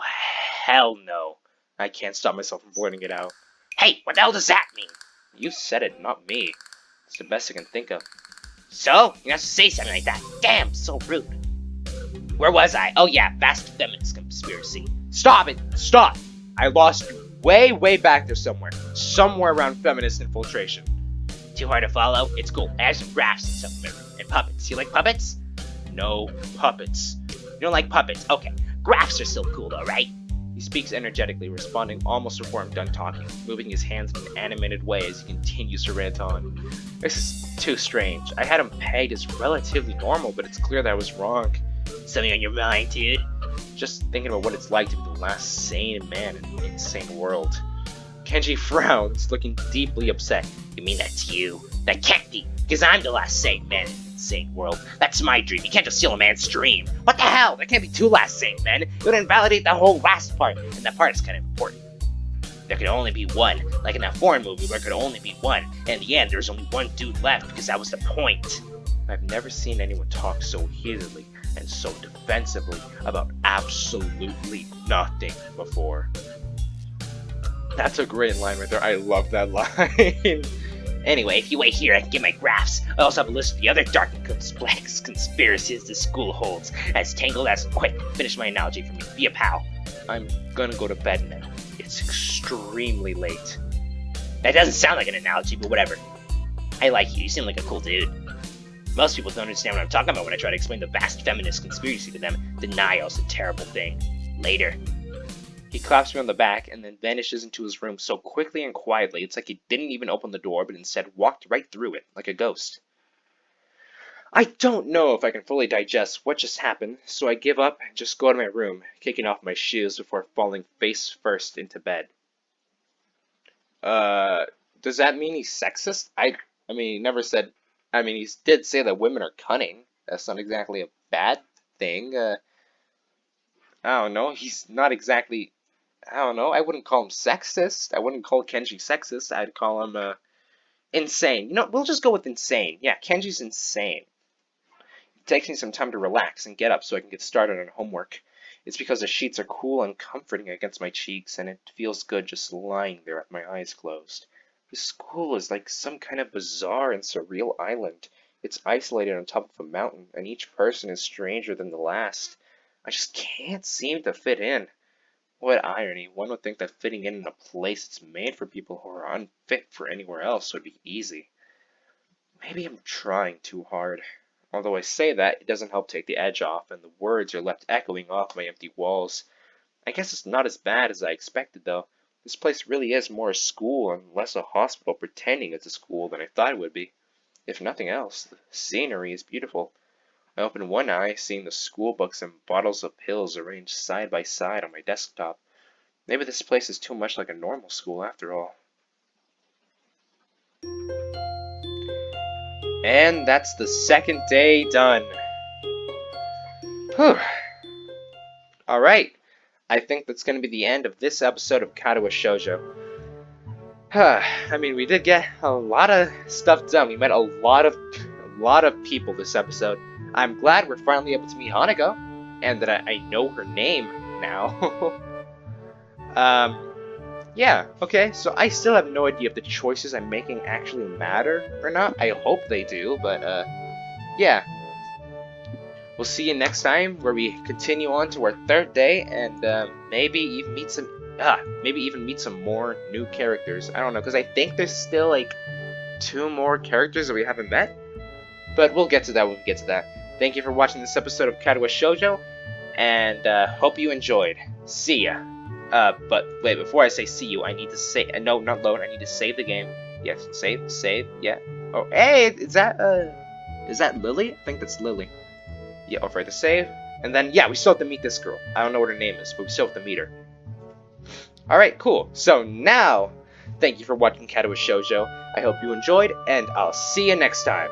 hell no. I can't stop myself from blurting it out. Hey, what the hell does that mean? You said it, not me. It's the best I can think of. So? You're not supposed to say something like that. Damn, so rude. Where was I? Oh yeah, vast feminist conspiracy. Stop it! Stop! I lost you way back there somewhere. Somewhere around feminist infiltration. Too hard to follow? It's cool. I have some graphs and stuff in my room. And puppets. You like puppets? No puppets. You don't like puppets? Okay. Graphs are still cool though, right? He speaks energetically, responding almost before I'm done talking, moving his hands in an animated way as he continues to rant on. This is too strange. I had him pegged as relatively normal, but it's clear that I was wrong. Something on your mind, dude? Just thinking about what it's like to be the last sane man in an insane world. Kenji frowns, looking deeply upset. You mean that's you? That can't be, because I'm the last sane man in an insane world. That's my dream. You can't just steal a man's dream. What the hell? There can't be two last sane men. It would invalidate the whole last part, and that part is kind of important. There could only be one, like in that foreign movie where there could only be one, and in the end there's only one dude left, because that was the point. I've never seen anyone talk so heatedly and so defensively about absolutely nothing before. That's a great line right there. I love that line. Anyway, if you wait here, I can get my graphs. I also have a list of the other dark and complex conspiracies the school holds. As tangled as... Quick, finish my analogy for me. Be a pal. I'm gonna go to bed now. It's extremely late. That doesn't sound like an analogy, but whatever. I like you. You seem like a cool dude. Most people don't understand what I'm talking about when I try to explain the vast feminist conspiracy to them. Denial's a terrible thing. Later. He claps me on the back and then vanishes into his room so quickly and quietly it's like he didn't even open the door but instead walked right through it, like a ghost. I don't know if I can fully digest what just happened, so I give up and just go to my room, kicking off my shoes before falling face first into bed. Does that mean he's sexist? I mean, he never said... I mean, he did say that women are cunning. That's not exactly a bad thing. I don't know. He's not exactly... I don't know. I wouldn't call him sexist. I wouldn't call Kenji sexist. I'd call him, insane. You know, we'll just go with insane. Yeah, Kenji's insane. It takes me some time to relax and get up so I can get started on homework. It's because the sheets are cool and comforting against my cheeks, and it feels good just lying there with my eyes closed. This school is like some kind of bizarre and surreal island. It's isolated on top of a mountain, and each person is stranger than the last. I just can't seem to fit in. What irony, one would think that fitting in a place that's made for people who are unfit for anywhere else would be easy. Maybe I'm trying too hard. Although I say that, it doesn't help take the edge off, and the words are left echoing off my empty walls. I guess it's not as bad as I expected, though. This place really is more a school and less a hospital pretending it's a school than I thought it would be. If nothing else, the scenery is beautiful. I open one eye, seeing the school books and bottles of pills arranged side by side on my desktop. Maybe this place is too much like a normal school after all. And that's the second day done. Whew. Alright, I think that's going to be the end of this episode of Katawa Shoujo. I mean, we did get a lot of stuff done. We met a lot of people this episode. I'm glad we're finally able to meet Hanako, and that I know her name now. Yeah, okay, so I still have no idea if the choices I'm making actually matter or not. I hope they do, but, yeah. We'll see you next time, where we continue on to our third day, and, maybe even meet some more new characters. I don't know, because I think there's still, like, 2 more characters that we haven't met. But we'll get to that when we get to that. Thank you for watching this episode of Katawa Shoujo, and hope you enjoyed. See ya. But wait, before I say see you, I need to say, no, not load, I need to save the game. Yes, save, yeah. Oh, hey, is that Lily? I think that's Lily. Yeah, over to save. And then, yeah, we still have to meet this girl. I don't know what her name is, but we still have to meet her. Alright, cool. So now, thank you for watching Katawa Shoujo. I hope you enjoyed, and I'll see you next time.